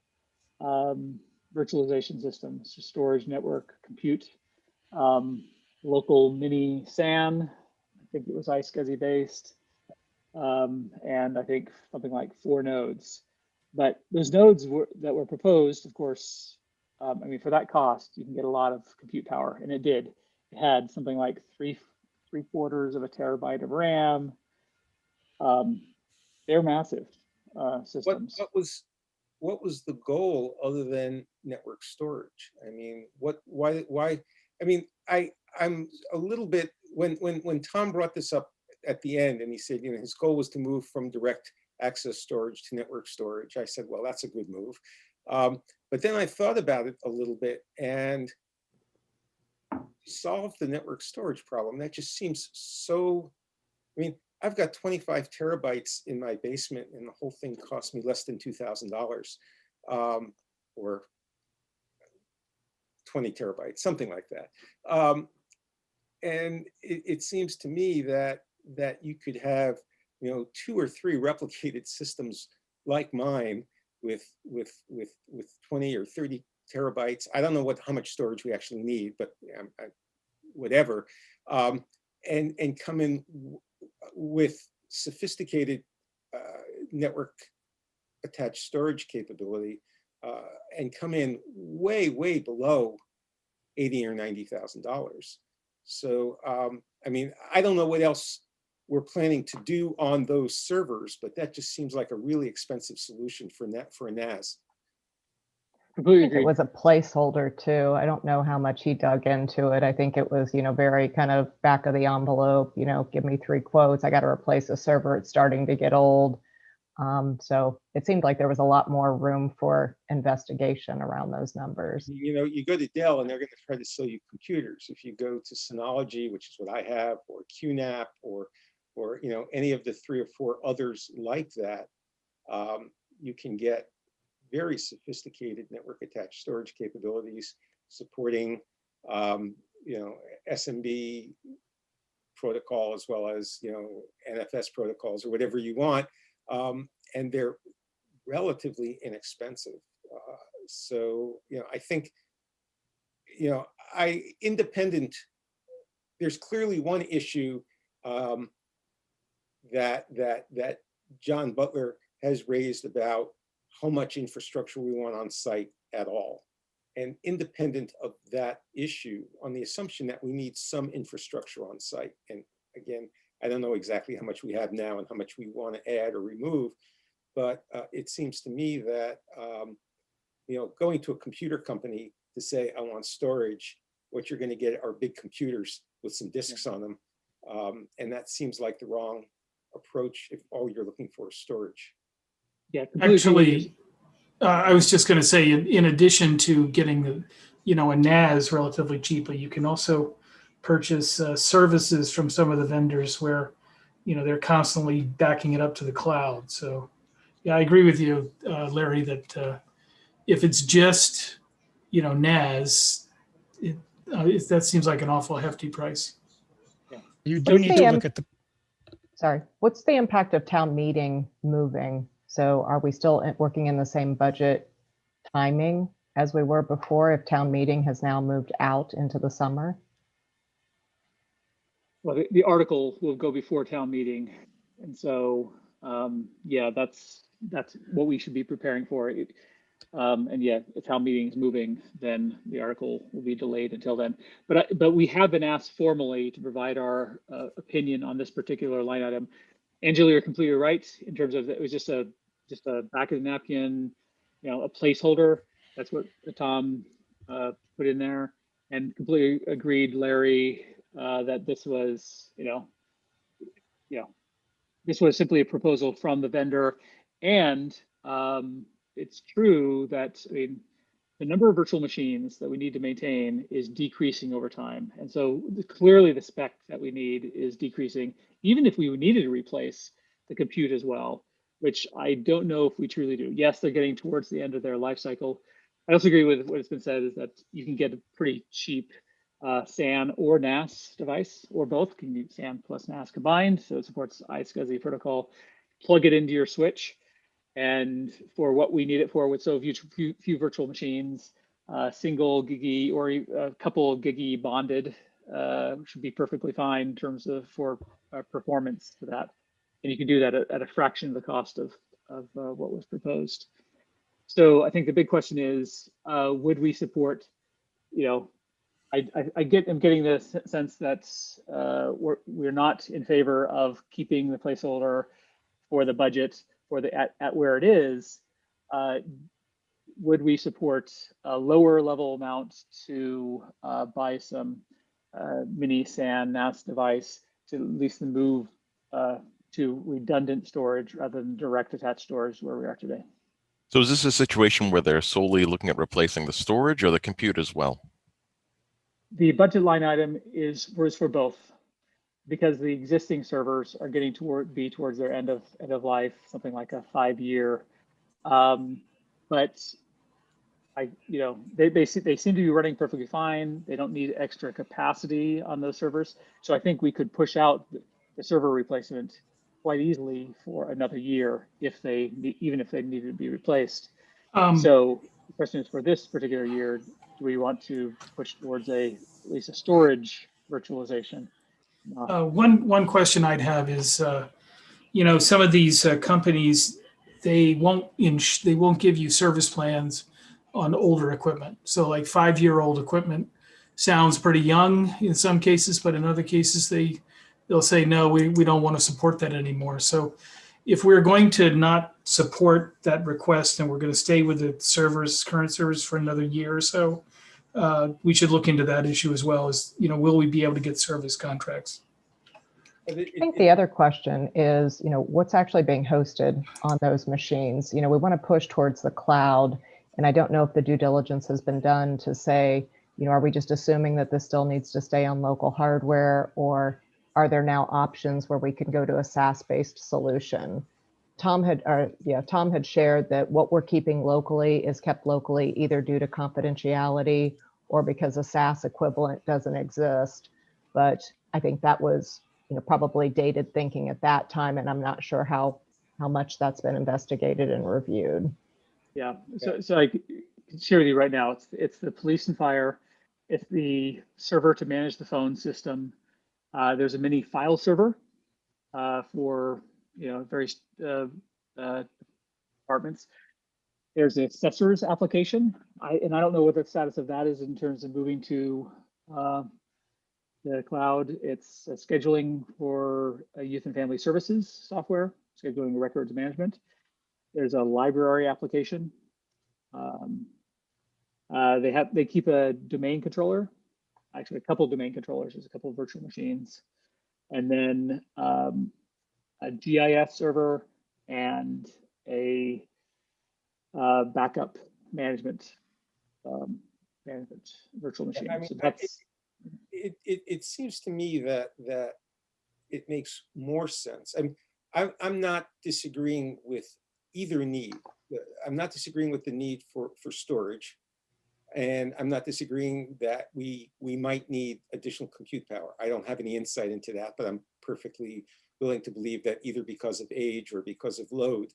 virtualization system, so storage, network, compute, local mini SAN. I think it was iSCSI based. And I think something like 4 nodes. But those nodes that were proposed, of course, I mean, for that cost, you can get a lot of compute power, and it did. It had something like 3/4 of a terabyte of RAM. They're massive systems. What was the goal other than network storage? I mean, why? I mean, I'm a little bit, when Tom brought this up at the end and he said, his goal was to move from direct access storage to network storage, I said, well, that's a good move. But then I thought about it a little bit, and solve the network storage problem. That just seems so, I mean, I've got 25 terabytes in my basement, and the whole thing cost me less than $2,000, or 20 terabytes, something like that. And it seems to me that you could have, 2 or 3 replicated systems like mine with 20 or 30 terabytes. I don't know how much storage we actually need, but whatever, and come in with sophisticated network attached storage capability, and come in way below $80,000 or $90,000. So I mean, I don't know what else we're planning to do on those servers, but that just seems like a really expensive solution for a NAS. Completely I think it agree. was a placeholder too. I don't know how much he dug into it. I think it was, very kind of back of the envelope, give me 3 quotes. I got to replace a server. It's starting to get old. So it seemed like there was a lot more room for investigation around those numbers. You go to Dell and they're going to try to sell you computers. If you go to Synology, which is what I have, or QNAP, or any of the 3 or 4 others like that, you can get very sophisticated network attached storage capabilities supporting SMB protocol, as well as NFS protocols, or whatever you want, and they're relatively inexpensive. So I think independent. There's clearly one issue that John Butler has raised about how much infrastructure we want on site at all. And independent of that issue, on the assumption that we need some infrastructure on site. And again, I don't know exactly how much we have now and how much we want to add or remove, but it seems to me that going to a computer company to say, I want storage, what you're going to get are big computers with some disks on them. And that seems like the wrong approach if all you're looking for is storage. Yeah, completely agree. Actually, I was just going to say, in addition to getting a NAS relatively cheaply, you can also purchase services from some of the vendors where, they're constantly backing it up to the cloud. So, yeah, I agree with you, Larry, that if it's just, NAS, that seems like an awful hefty price. You do What's need the to look at the, Sorry, what's the impact of town meeting moving? So are we still working in the same budget timing as we were before if town meeting has now moved out into the summer? Well, the article will go before town meeting. And so, yeah, that's what we should be preparing for. And yeah, if town meeting is moving, then the article will be delayed until then. But we have been asked formally to provide our opinion on this particular line item. Angela, you're completely right in terms of it was just a back of the napkin, a placeholder. That's what Tom put in there, and completely agreed, Larry, that this was, this was simply a proposal from the vendor, and it's true that the number of virtual machines that we need to maintain is decreasing over time, and so clearly the spec that we need is decreasing, even if we needed to replace the compute as well, which I don't know if we truly do. Yes, they're getting towards the end of their life cycle. I also agree with what has been said is that you can get a pretty cheap SAN or NAS device, or both. Can be SAN plus NAS combined, so it supports iSCSI protocol. Plug it into your switch, and for what we need it for, with so few virtual machines, single gigi or a couple gigi bonded should be perfectly fine in terms of for performance for that. And you can do that at a fraction of the cost of what was proposed. So I think the big question is, would we support, I'm getting the sense that we're not in favor of keeping the placeholder for the budget for the at where it is. Would we support a lower level amount to buy some mini SAN NAS device to at least move to redundant storage rather than direct attached storage where we are today? So is this a situation where they're solely looking at replacing the storage or the compute as well? The budget line item was for both, because the existing servers are getting towards their end of life, something like a 5-year. But they seem to be running perfectly fine. They don't need extra capacity on those servers. So I think we could push out the server replacement quite easily for another year even if they needed to be replaced. So the question is, for this particular year, do we want to push towards at least a storage virtualization? One question I'd have is, some of these companies, they won't give you service plans on older equipment. So like 5-year-old equipment sounds pretty young in some cases, but in other cases they'll say, no, we don't want to support that anymore. So if we're going to not support that request and we're going to stay with the current servers for another year or so, we should look into that issue as well as, will we be able to get service contracts? I think the other question is, what's actually being hosted on those machines? We want to push towards the cloud, and I don't know if the due diligence has been done to say, are we just assuming that this still needs to stay on local hardware, or are there now options where we can go to a SaaS-based solution? Tom had shared that what we're keeping locally is kept locally, either due to confidentiality or because a SaaS equivalent doesn't exist. But I think that was probably dated thinking at that time, and I'm not sure how much that's been investigated and reviewed. Yeah, so I can share with you right now, it's the police and fire, it's the server to manage the phone system. There's a mini file server for very departments. There's the assessor's application. I don't know what the status of that is in terms of moving to the cloud. It's scheduling for youth and family services software, scheduling records management. There's a library application. They keep a domain controller, actually a couple of domain controllers. There's a couple of virtual machines, and then a GIS server and a backup management virtual machine. I mean, So that's it seems to me that it makes more sense. I'm not disagreeing with either need. I'm not disagreeing with the need for storage, and I'm not disagreeing that we might need additional compute power. I don't have any insight into that, but I'm perfectly willing to believe that either because of age or because of load,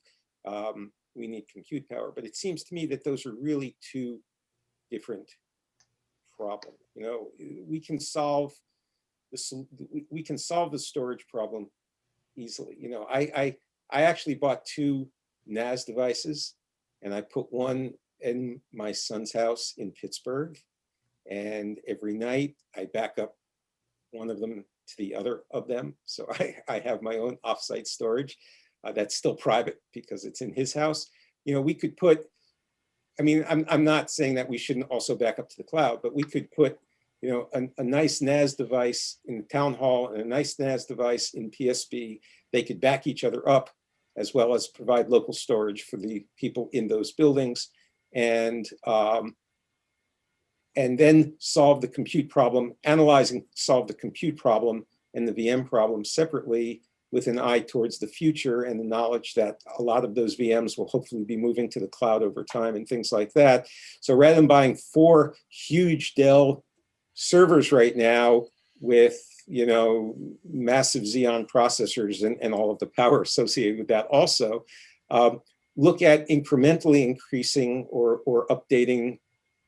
we need compute power. But it seems to me that those are really two different problem. You know, we can solve the storage problem easily. You know, I actually bought two NAS devices, and I put one in my son's house in Pittsburgh, and every night I back up one of them to the other of them. So I have my own offsite storage that's still private because it's in his house. You know, we could put, I mean, I'm not saying that we shouldn't also back up to the cloud, but we could put, you know, a nice NAS device in the town hall and a nice NAS device in PSB. They could back each other up, as well as provide local storage for the people in those buildings, and then solve the compute problem, solve the compute problem and the VM problem separately, with an eye towards the future and the knowledge that a lot of those VMs will hopefully be moving to the cloud over time and things like that. So rather than buying 4 huge Dell servers right now with, you know, massive Xeon processors and all of the power associated with that also, look at incrementally increasing or updating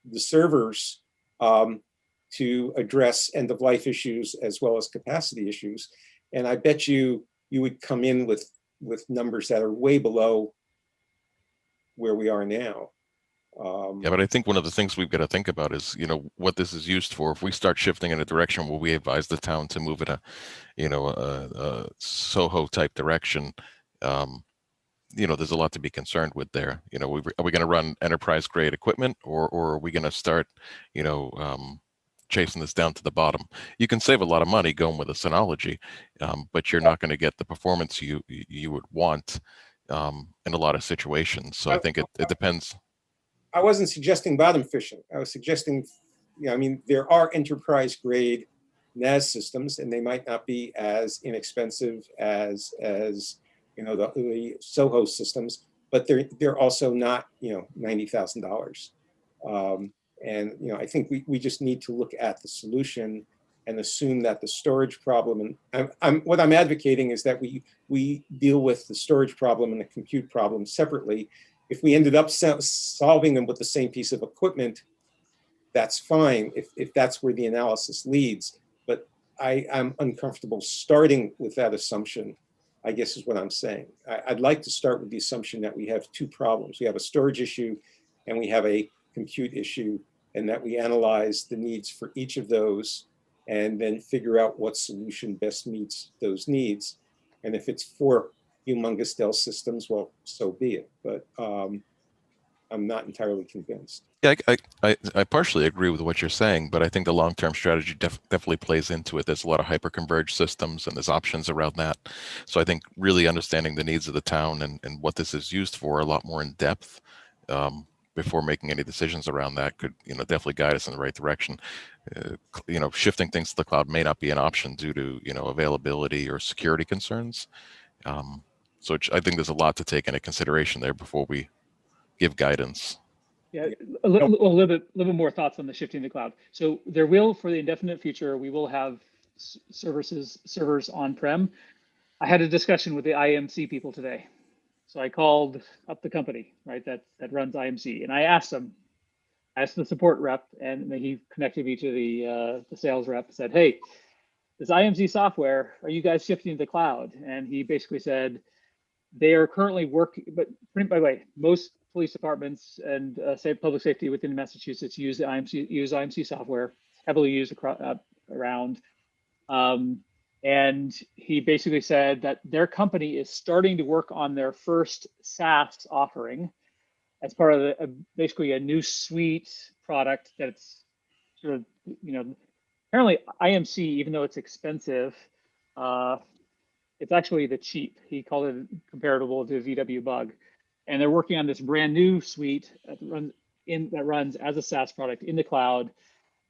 the servers to address end-of-life issues as well as capacity issues. And I bet you would come in with numbers that are way below where we are now. Yeah, but I think one of the things we've got to think about is, you know, what this is used for. If we start shifting in a direction where we advise the town to move in a, you know, a Soho type direction, you know, there's a lot to be concerned with there. You know, are we going to run enterprise grade equipment, or are we going to start, you know, chasing this down to the bottom? You can save a lot of money going with a Synology, but you're not going to get the performance you would want in a lot of situations. So I think it depends. I wasn't suggesting bottom fishing. I was suggesting, you know, I mean, there are enterprise grade NAS systems, and they might not be as inexpensive as you know, the Soho systems, but they're also not, you know, $90,000. And, you know, I think we just need to look at the solution and assume that the storage problem, and what I'm advocating is that we deal with the storage problem and the compute problem separately. If we ended up solving them with the same piece of equipment, that's fine if that's where the analysis leads. But I'm uncomfortable starting with that assumption, I guess is what I'm saying. I'd like to start with the assumption that we have two problems. We have a storage issue and we have a compute issue, and that we analyze the needs for each of those and then figure out what solution best meets those needs. And if it's 4 humongous Dell systems, well, so be it. But I'm not entirely convinced. Yeah, I partially agree with what you're saying, but I think the long-term strategy definitely plays into it. There's a lot of hyper-converged systems, and there's options around that. So I think really understanding the needs of the town and what this is used for a lot more in depth before making any decisions around that could, you know, definitely guide us in the right direction. You know, shifting things to the cloud may not be an option due to, you know, availability or security concerns. So I think there's a lot to take into consideration there before we give guidance. Yeah, a little bit more thoughts on the shifting to the cloud. So there will, for the indefinite future, we will have servers on-prem. I had a discussion with the IMC people today. So I called up the company, right, that runs IMC, and I asked the support rep, and he connected me to the sales rep, said, hey, this IMC software, are you guys shifting to the cloud? And he basically said, They are currently working, but by the way, most police departments and say public safety within Massachusetts use the IMC software, heavily used around. And he basically said that their company is starting to work on their first SaaS offering as part of basically a new suite product that's sort of, apparently IMC, even though it's expensive, it's actually the cheap. He called it comparable to VW Bug. And they're working on this brand new suite that runs as a SaaS product in the cloud,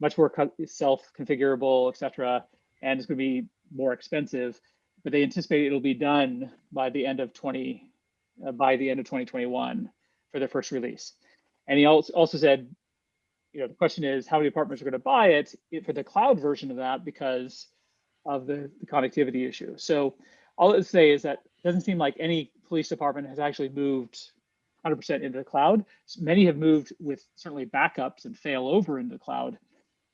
much more self-configurable, et cetera. And it's going to be more expensive, but they anticipate it'll be done by the end of 2021 for their first release. And he also said, the question is how many departments are going to buy it for the cloud version of that because of the connectivity issue. So all I'd say is that it doesn't seem like any police department has actually moved 100% into the cloud. Many have moved with certainly backups and fail over into the cloud,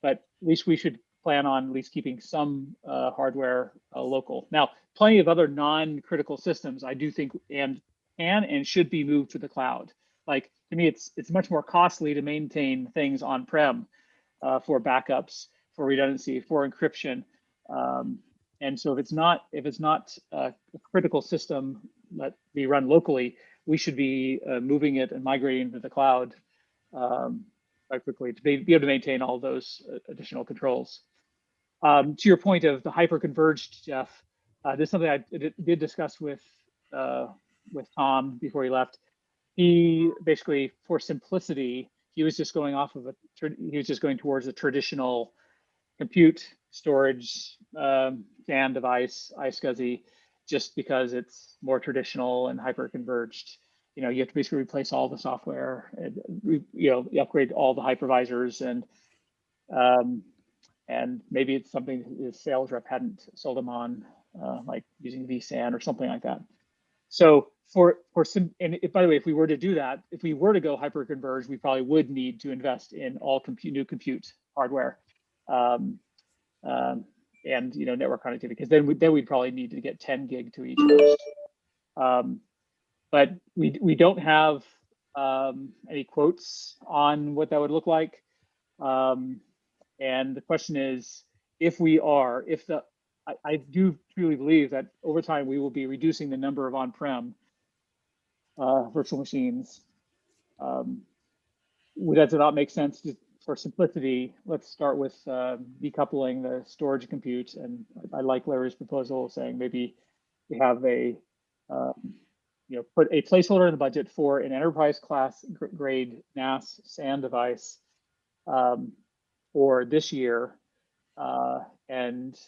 but at least we should plan on at least keeping some hardware local. Now, plenty of other non-critical systems I do think can and should be moved to the cloud. Like to me, it's much more costly to maintain things on-prem for backups, for redundancy, for encryption. And so if it's not a critical system that be run locally, we should be moving it and migrating to the cloud quite quickly to be able to maintain all those additional controls. To your point of the hyper-converged, Jeff, this is something I did discuss with Tom before he left. He basically, for simplicity, he was just going towards a traditional compute storage SAN device, iSCSI, just because it's more traditional and hyper-converged. You have to basically replace all the software and you upgrade all the hypervisors and maybe it's something his sales rep hadn't sold him on, like using vSAN or something like that. So and by the way, if we were to do that, if we were to go hyper-converged, we probably would need to invest in all new compute hardware. And network connectivity, because then we'd probably need to get 10 gig to each host. But we don't have any quotes on what that would look like. And the question is, I do truly believe that over time we will be reducing the number of on-prem virtual machines. Does it not make sense for simplicity? Let's start with decoupling the storage compute. And I like Larry's proposal saying maybe we have put a placeholder in the budget for an enterprise class grade NAS SAN device for this year. And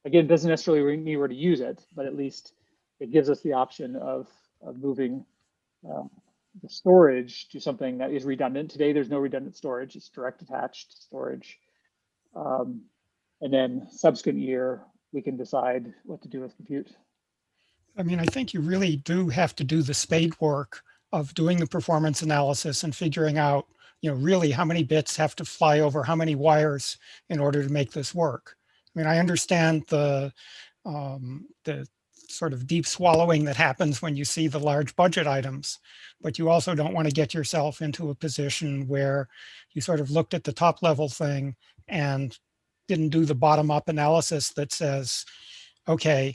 again, it doesn't necessarily mean where to use it, but at least it gives us the option of moving the storage to something that is redundant. Today, there's no redundant storage. It's direct attached storage. And then subsequent year, we can decide what to do with compute. I mean, I think you really do have to do the spade work of doing the performance analysis and figuring out, really how many bits have to fly over how many wires in order to make this work. I mean, I understand the sort of deep swallowing that happens when you see the large budget items, but you also don't want to get yourself into a position where you sort of looked at the top level thing and didn't do the bottom up analysis that says, okay,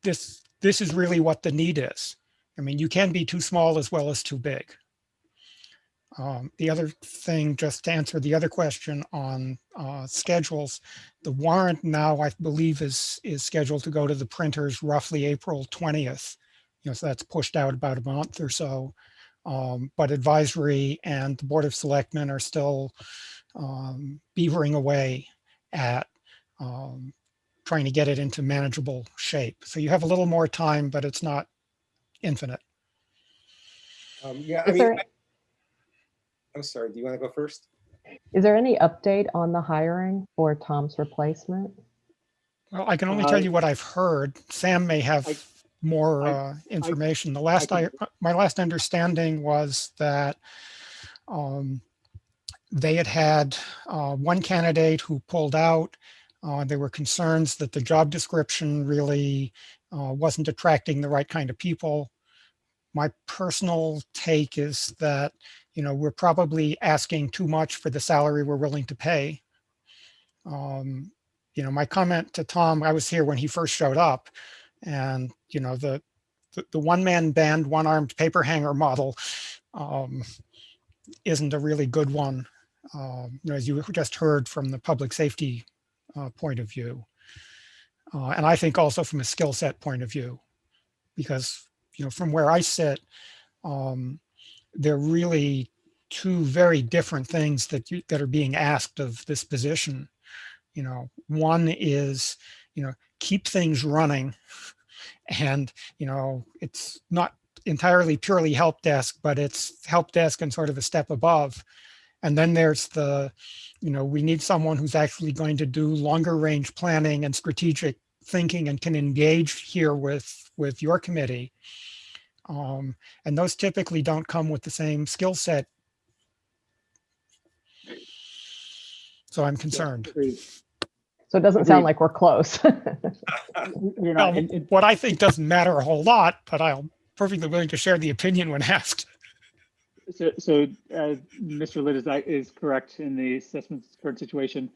this is really what the need is. I mean, you can be too small as well as too big. The other thing, just to answer the other question on schedules, the warrant now, I believe, is scheduled to go to the printers roughly April 20th. So that's pushed out about a month or so. But advisory and the Board of Selectmen are still beavering away at trying to get it into manageable shape. So you have a little more time, but it's not infinite. Yeah, I mean, I'm sorry, do you want to go first? Is there any update on the hiring for Tom's replacement? Well, I can only tell you what I've heard. Sam may have more information. My last understanding was that they had one candidate who pulled out. There were concerns that the job description really wasn't attracting the right kind of people. my personal take is that, we're probably asking too much for the salary we're willing to pay. My comment to Tom, I was here when he first showed up, and, the one-man band, one-armed paper hanger model isn't a really good one, as you just heard from the public safety point of view. And I think also from a skill set point of view, because, from where I sit, they're really two very different things that are being asked of this position. One is, keep things running, and, it's not entirely purely help desk, but it's help desk and sort of a step above. And then there's the, we need someone who's actually going to do longer range planning and strategic thinking and can engage here with your committee. And those typically don't come with the same skill set. So I'm concerned. So it doesn't sound like we're close. You're not, Well, what I think doesn't matter a whole lot, but I'm perfectly willing to share the opinion when asked. so Mr. Litt is correct in the assessment current situation.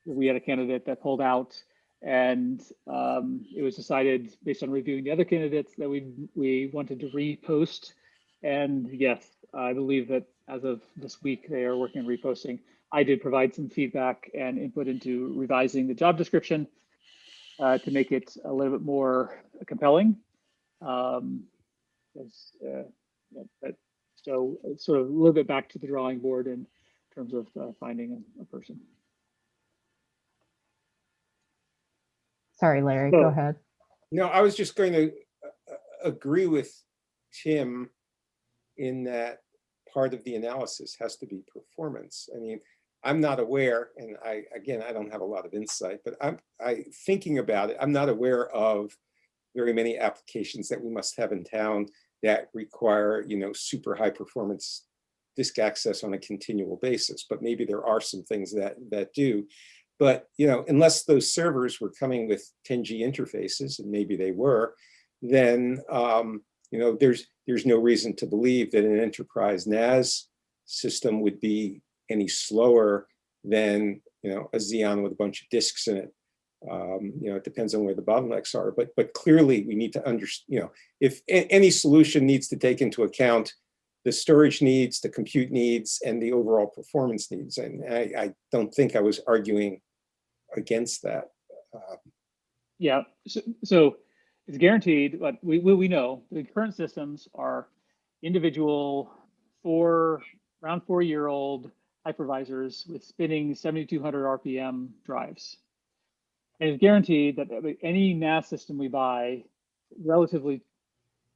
We had a candidate that pulled out, and it was decided based on reviewing the other candidates that we wanted to repost. And yes, I believe that as of this week, they are working on reposting. I did provide some feedback and input into revising the job description to make it a little bit more compelling. So it's sort of a little bit back to the drawing board in terms of finding a person. Sorry, Larry, So- go ahead. No, I was just going to agree with Tim in that part of the analysis has to be performance. I mean, I'm not aware, and I don't have a lot of insight, but I thinking about it, I'm not aware of very many applications that we must have in town that require, super high performance disk access on a continual basis. But maybe there are some things that do. But unless those servers were coming with 10G interfaces, and maybe they were, then there's no reason to believe that an enterprise NAS system would be any slower than a Xeon with a bunch of disks in it. It depends on where the bottlenecks are, but clearly we need to understand, if any solution needs to take into account the storage needs, the compute needs, and the overall performance needs. And I don't think I was arguing against that. Yeah, so it's guaranteed, but we know the current systems are individual around 4-year-old hypervisors with spinning 7,200 RPM drives. And it's guaranteed that any NAS system we buy, relatively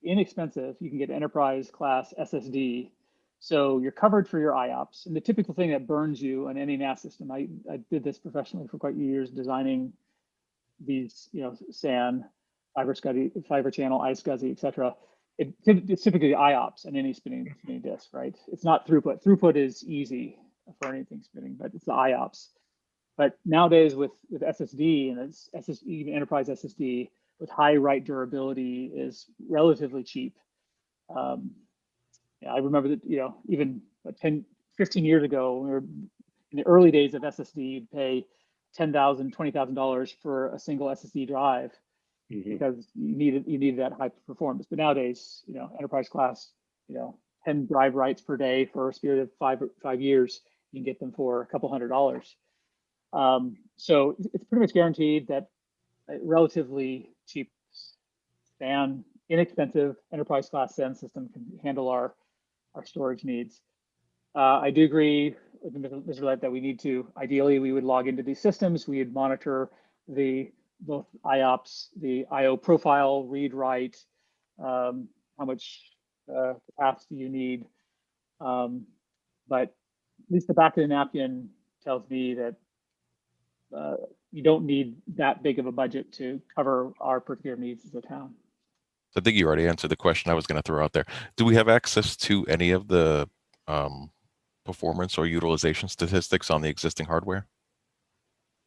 inexpensive, you can get enterprise class SSD. So you're covered for your IOPS. And the typical thing that burns you on any NAS system, I did this professionally for quite a few years, designing these, SAN, fiber channel, iSCSI, et cetera. It's typically IOPS and any spinning disk, right? It's not throughput. Throughput is easy for anything spinning, but it's the IOPS. But nowadays with SSD and it's SSD, even enterprise SSD with high write durability is relatively cheap. I remember that, even 10, 15 years ago, when we were in the early days of SSD, you'd pay $10,000, $20,000 for a single SSD drive because you needed that high performance. But nowadays, enterprise class, 10 drive writes per day for a period of 5 years, you can get them for a couple $100. So it's pretty much guaranteed that a relatively cheap SAN, inexpensive enterprise class SAN system can handle our storage needs. I do agree with Mr. Litt that we need to, ideally, we would log into these systems. We would monitor both IOPS, the IO profile, read, write, how much capacity you need. But at least the back of the napkin tells me that you don't need that big of a budget to cover our particular needs as a town. I think you already answered the question I was going to throw out there. Do we have access to any of the performance or utilization statistics on the existing hardware?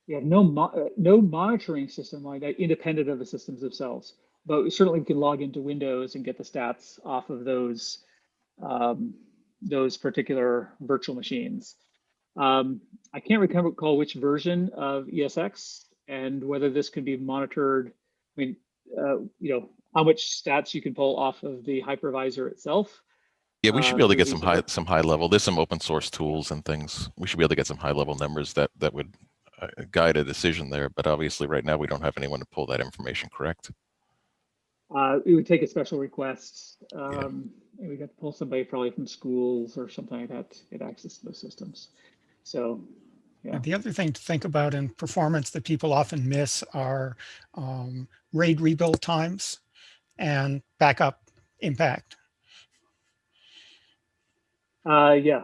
Yeah, no monitoring system like that, independent of the systems themselves. but certainly we can log into Windows and get the stats off of those particular virtual machines. I can't recall which version of ESX and whether this could be monitored. I mean, how much stats you can pull off of the hypervisor itself. Yeah, we should be able to through get these some high level. There's some open source tools and things. We should be able to get some high level numbers that would guide a decision there. But obviously, right now we don't have anyone to pull that information. Correct? It would take a special request. Yeah. And we'd have to pull somebody probably from schools or something like that to get access to those systems. So, yeah. And the other thing to think about in performance that people often miss are RAID rebuild times and backup impact. Yeah.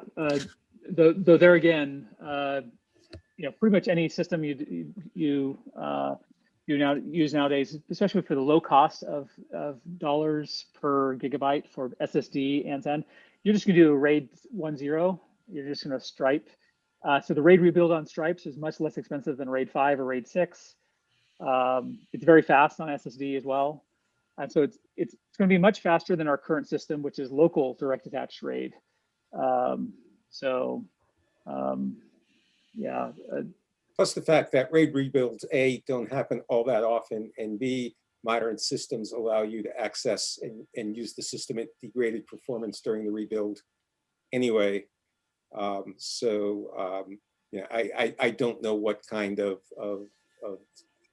Though there again, pretty much any system you now use nowadays, especially for the low cost of dollars per gigabyte for SSD and SAN, you're just going to do a RAID 1.0. You're just going to stripe. So the RAID rebuild on stripes is much less expensive than RAID 5 or RAID 6. It's very fast on SSD as well. And so it's going to be much faster than our current system, which is local direct attached RAID. Yeah. Plus the fact that RAID rebuilds, A, don't happen all that often, and B, modern systems allow you to access and use the system at degraded performance during the rebuild anyway. Yeah, I don't know what kind of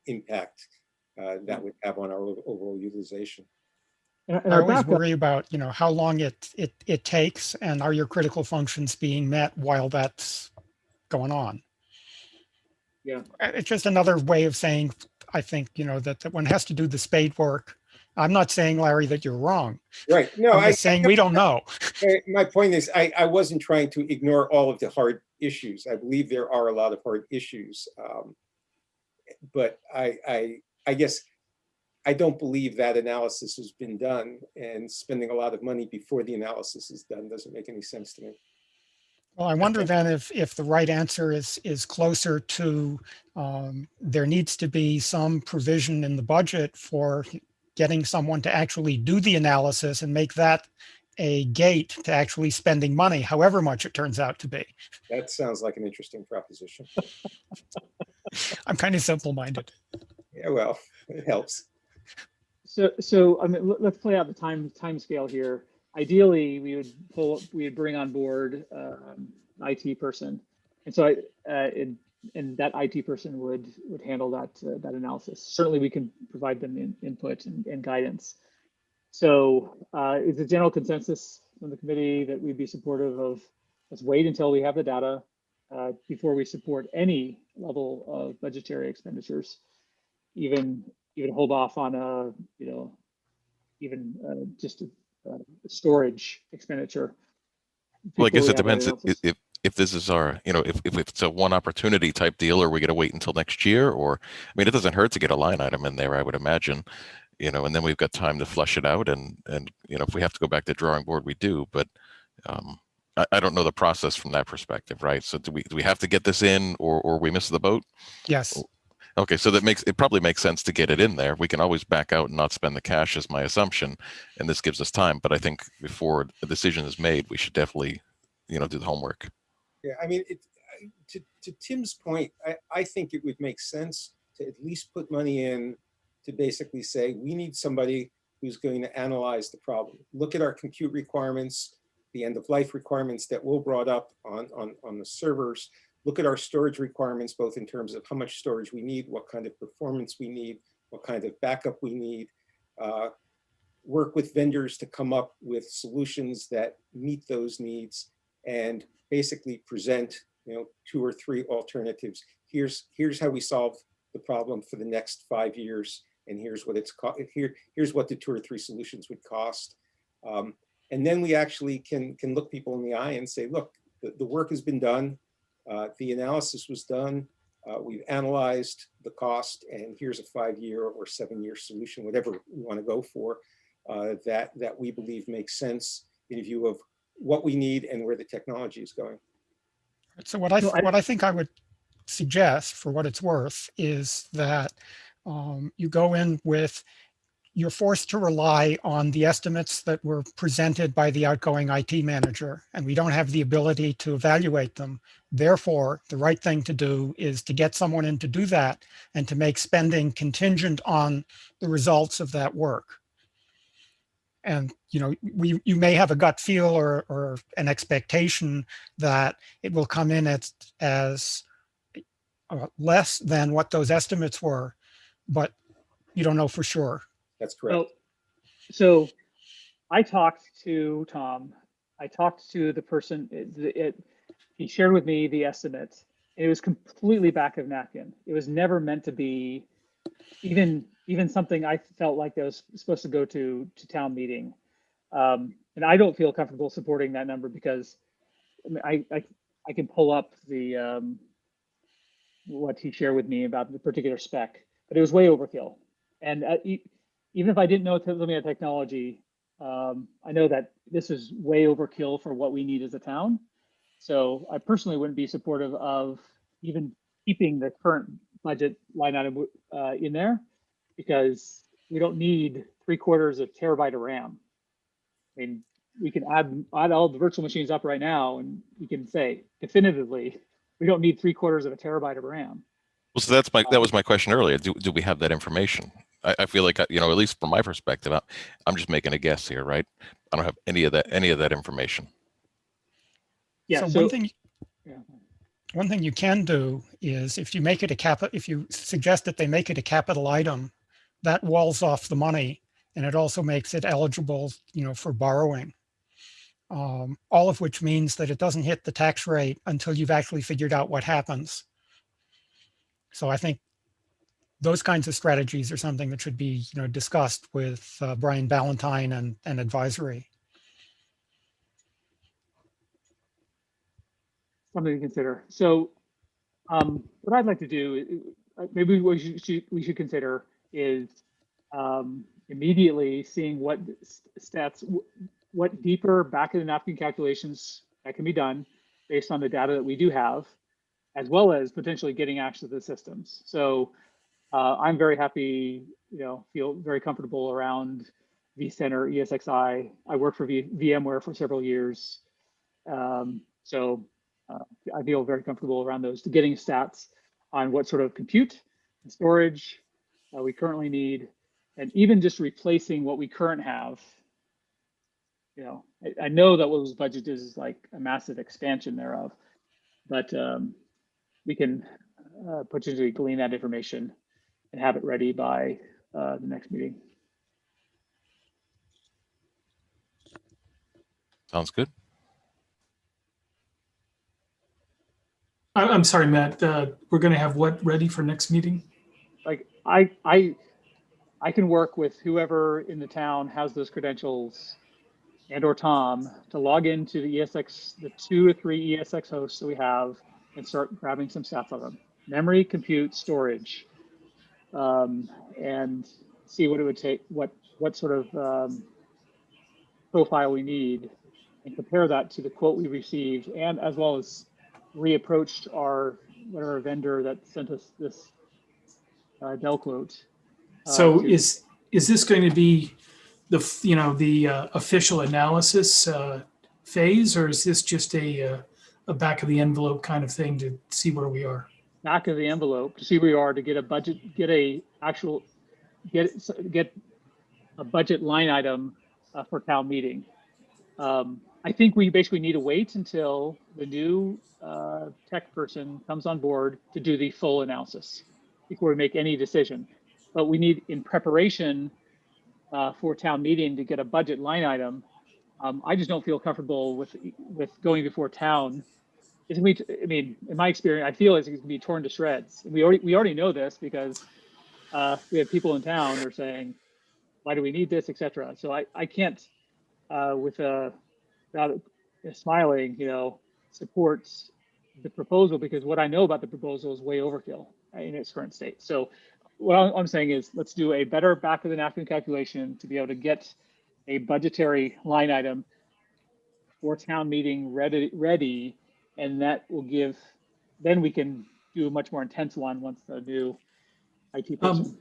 impact that would have on our overall utilization. I always worry about, how long it takes, and are your critical functions being met while that's going on? Yeah. It's just another way of saying, I think, that one has to do the spade work. I'm not saying, Larry, that you're wrong. Right. No, I'm just saying we don't know. My point is, I wasn't trying to ignore all of the hard issues. I believe there are a lot of hard issues. But I guess I don't believe that analysis has been done, and spending a lot of money before the analysis is done doesn't make any sense to me. Well, I wonder then if the right answer is closer to there needs to be some provision in the budget for getting someone to actually do the analysis and make that a gate to actually spending money, however much it turns out to be. That sounds like an interesting proposition. I'm kind of simple-minded. Yeah, well, it helps. So I mean, let's play out the time scale here. Ideally, we would bring on board an IT person, and so and that IT person would handle that analysis. Certainly, we can provide them input and guidance. So, is the general consensus from the committee that we'd be supportive of? Let's wait until we have the data before we support any level of budgetary expenditures, even hold off on just a storage expenditure. Well, I guess it depends if this is our, if it's a one opportunity type deal, or we got to wait until next year, or, I mean, it doesn't hurt to get a line item in there, I would imagine, and then we've got time to flush it out. And if we have to go back to drawing board, we do, but I don't know the process from that perspective, right? So do we have to get this in, or we miss the boat? Yes. Okay, so it probably makes sense to get it in there. We can always back out and not spend the cash, is my assumption, and this gives us time. But I think before a decision is made, we should definitely, do the homework. Yeah, I mean, to Tim's point, I think it would make sense to at least put money in to basically say, we need somebody who's going to analyze the problem. Look at our compute requirements, the end of life requirements that Will brought up on the servers. Look at our storage requirements, both in terms of how much storage we need, what kind of performance we need, what kind of backup we need. Work with vendors to come up with solutions that meet those needs, and basically present, 2 or 3 alternatives. Here's how we solve the problem for the next 5 years, and here's what here's what the 2 or 3 solutions would cost. And then we actually can look people in the eye and say, look, the work has been done. The analysis was done. We've analyzed the cost, and here's a 5-year or 7-year solution, whatever we want to go for, that we believe makes sense in view of what we need and where the technology is going. So what I think I would suggest, for what it's worth, is that you go in with you're forced to rely on the estimates that were presented by the outgoing IT manager, and we don't have the ability to evaluate them. Therefore, the right thing to do is to get someone in to do that and to make spending contingent on the results of that work. And you may have a gut feel or an expectation that it will come in as less than what those estimates were, but you don't know for sure. That's correct. Well, so I talked to Tom. I talked to the person. He shared with me the estimate. And it was completely back of napkin. It was never meant to be even something I felt like that was supposed to go to town meeting. And I don't feel comfortable supporting that number because I can pull up the what he shared with me about the particular spec, but it was way overkill. And even if I didn't know looking at technology, I know that this is way overkill for what we need as a town. So I personally wouldn't be supportive of even keeping the current budget line item in there, because we don't need 3/4 of terabyte of RAM. I mean, we can add all the virtual machines up right now, and we can say definitively we don't need 3/4 of a terabyte of RAM. Well, so that was my question earlier. Do we have that information? I feel like, at least from my perspective, I'm just making a guess here, right? I don't have any of that information. Yeah. So yeah. one thing you can do is if you make it if you suggest that they make it a capital item, that walls off the money, and it also makes it eligible, for borrowing. All of which means that it doesn't hit the tax rate until you've actually figured out what happens. So I think those kinds of strategies are something that should be, discussed with Brian Ballantyne and advisory. Something to consider. So what I'd like to do, maybe we should consider is immediately seeing what stats, what deeper back of the napkin calculations that can be done based on the data that we do have, as well as potentially getting access to the systems. So I'm very happy, feel very comfortable around vCenter, ESXi. I worked for VMware for several years. So I feel very comfortable around those, getting stats on what sort of compute and storage we currently need, and even just replacing what we currently have. I know that what was budgeted is like a massive expansion thereof, but we can potentially glean that information and have it ready by the next meeting. Sounds good. I'm sorry, Matt. We're going to have what ready for next meeting? Like I can work with whoever in the town has those credentials, and or Tom, to log into the ESX, the 2 or 3 ESX hosts that we have, and start grabbing some stats on them. Memory, compute, storage, and see what it would take, what sort of profile we need, and compare that to the quote we received, and as well as reapproached our whatever vendor that sent us this Dell quote. So is this going to be the official analysis phase, or is this just a back of the envelope kind of thing to see where we are? Back of the envelope to see where we are, to get a budget, get a budget line item for town meeting. I think we basically need to wait until the new tech person comes on board to do the full analysis before we make any decision. But we need, in preparation for town meeting, to get a budget line item. I just don't feel comfortable with going before town. I mean, in my experience, I feel it's going to be torn to shreds. We already know this because we have people in town who are saying, "Why do we need this?" etc. So I can't, without smiling, supports the proposal, because what I know about the proposal is way overkill in its current state. So what I'm saying is, let's do a better back of the napkin calculation to be able to get a budgetary line item for town meeting ready, and that will give, then we can do a much more intense one once the new IT person.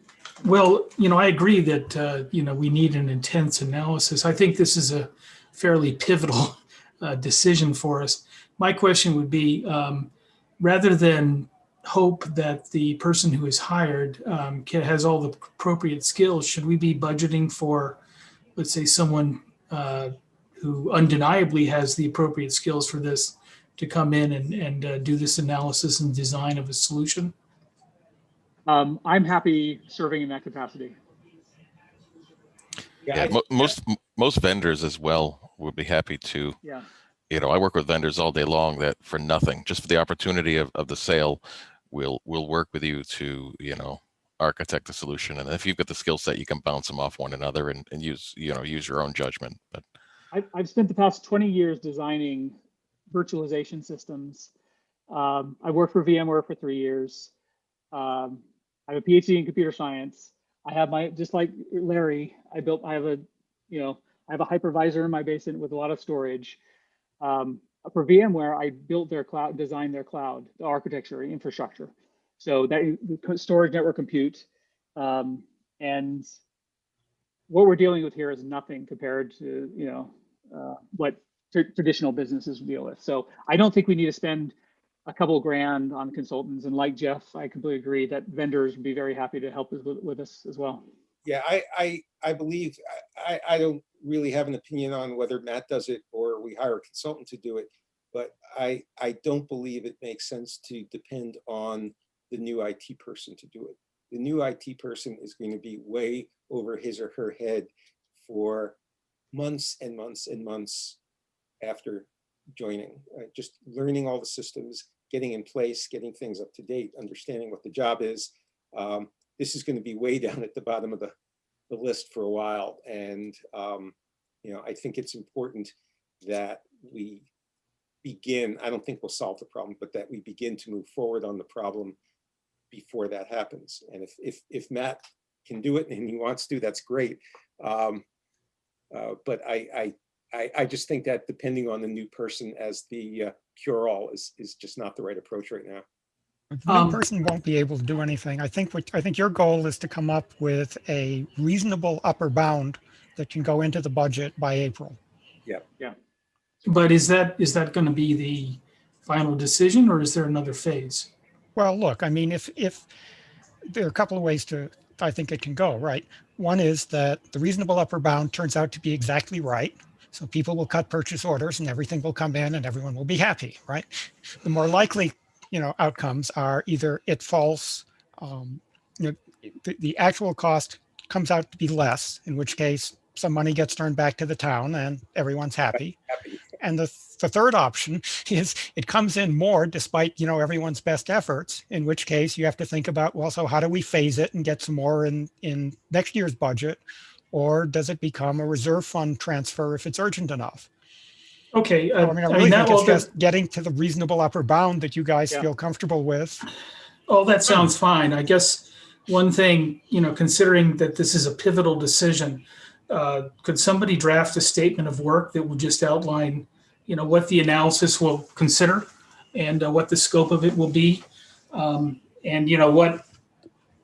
Well, I agree that, we need an intense analysis. I think this is a fairly pivotal decision for us. My question would be, rather than hope that the person who is hired has all the appropriate skills, should we be budgeting for, let's say, someone who undeniably has the appropriate skills for this to come in and do this analysis and design of a solution? I'm happy serving in that capacity. Yeah, most vendors as well would be happy to. Yeah. I work with vendors all day long that for nothing, just for the opportunity of the sale, we'll work with you to, architect a solution. And if you've got the skill set, you can bounce them off one another and use your own judgment. But I've spent the past 20 years designing virtualization systems. I worked for VMware for 3 years. I have a PhD in computer science. I have just like Larry, I have a hypervisor in my basement with a lot of storage. For VMware, I built their cloud, designed their cloud, the architecture, infrastructure. So that storage, network, compute, and what we're dealing with here is nothing compared to what traditional businesses deal with. So I don't think we need to spend a couple grand on consultants. And like Jeff, I completely agree that vendors would be very happy to help with us as well. Yeah, I believe, I don't really have an opinion on whether Matt does it or we hire a consultant to do it, but I don't believe it makes sense to depend on the new IT person to do it. The new IT person is going to be way over his or her head for months and months and months after joining, just learning all the systems, getting in place, getting things up to date, understanding what the job is. This is going to be way down at the bottom of the list for a while. And, I think it's important that we begin, I don't think we'll solve the problem, but that we begin to move forward on the problem before that happens. And if Matt can do it and he wants to, that's great. But I just think that depending on the new person as the cure-all is just not the right approach right now. The new person won't be able to do anything. I think your goal is to come up with a reasonable upper bound that can go into the budget by April. Yeah. But is that going to be the final decision, or is there another phase? Well, look, I mean, if there are a couple of ways I think it can go, right? One is that the reasonable upper bound turns out to be exactly right. So people will cut purchase orders and everything will come in and everyone will be happy, right? The more likely, outcomes are either it falls, the actual cost comes out to be less, in which case some money gets turned back to the town and everyone's happy. And the third option is it comes in more despite, everyone's best efforts, in which case you have to think about, well, so how do we phase it and get some more in next year's budget? Or does it become a reserve fund transfer if it's urgent enough? Okay. I really think it's just getting to the reasonable upper bound that you guys feel comfortable with. Oh, that sounds fine. I guess one thing, considering that this is a pivotal decision, could somebody draft a statement of work that would just outline, what the analysis will consider and what the scope of it will be, and what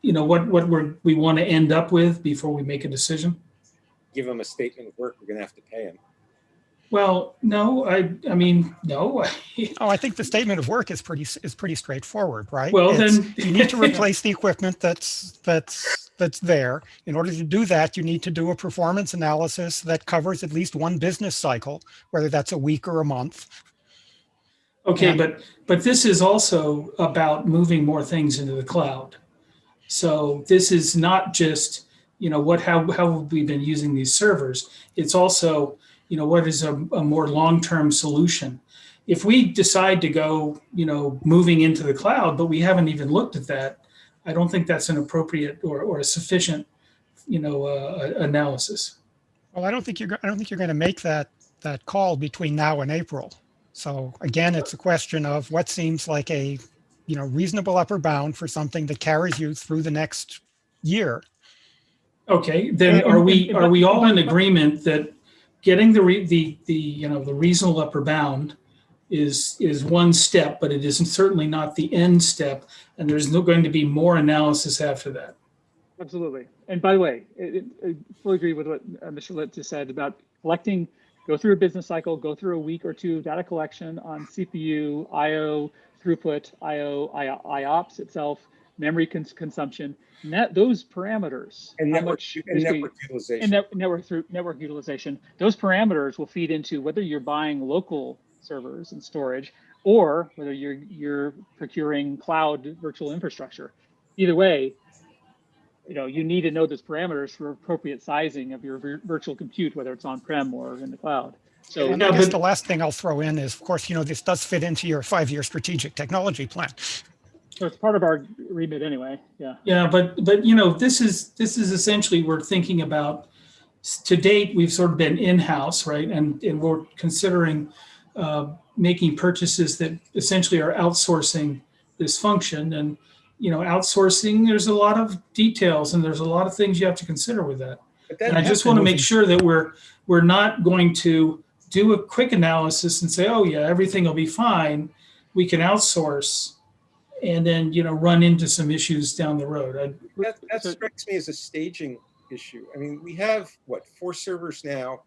we want to end up with before we make a decision? Give them a statement of work, we're going to have to pay him. Well, no, I mean, no. Oh, I think the statement of work is pretty straightforward, right? Well, then you need to replace the equipment that's there. In order to do that, you need to do a performance analysis that covers at least one business cycle, whether that's a week or a month. Okay, but this is also about moving more things into the cloud. So this is not just, how have we been using these servers? It's also, what is a more long-term solution? If we decide to go, moving into the cloud, but we haven't even looked at that, I don't think that's an appropriate or a sufficient, analysis. Well, I don't think you're going to make that call between now and April. So again, it's a question of what seems like a, reasonable upper bound for something that carries you through the next year. Okay, then are we all in agreement that getting the reasonable upper bound is one step, but it isn't certainly not the end step, and there's going to be more analysis after that? Absolutely. And by the way, I fully agree with what Mr. Litt just said about collecting, go through a business cycle, go through a week or two of data collection on CPU, IO, throughput, IOPS itself, memory consumption, those parameters, And how network, much and basically, network utilization. and network utilization, those parameters will feed into whether you're buying local servers and storage or whether you're procuring cloud virtual infrastructure. Either way, you need to know those parameters for appropriate sizing of your virtual compute, whether it's on-prem or in the cloud. So And I guess the last thing I'll throw in is, of course, this does fit into your 5-year strategic technology plan. so it's part of our remit anyway. Yeah. Yeah, but this is essentially, we're thinking about, to date, we've sort of been in-house, right? And we're considering making purchases that essentially are outsourcing this function. And outsourcing, there's a lot of details and there's a lot of things you have to consider with that. But And I that, just want to make sure that we're not going to do a quick analysis and say, oh yeah, everything will be fine. We can outsource and then run into some issues down the road. that strikes me as a staging issue. I mean, we have what, 4 servers now,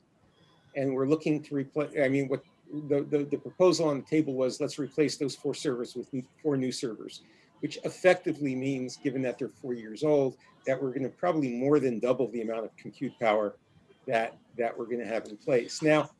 and we're looking to replace. I mean, what the proposal on the table was, let's replace those 4 servers with 4 new servers, which effectively means, given that they're 4 years old, that we're going to probably more than double the amount of compute power that we're going to have in place. Now,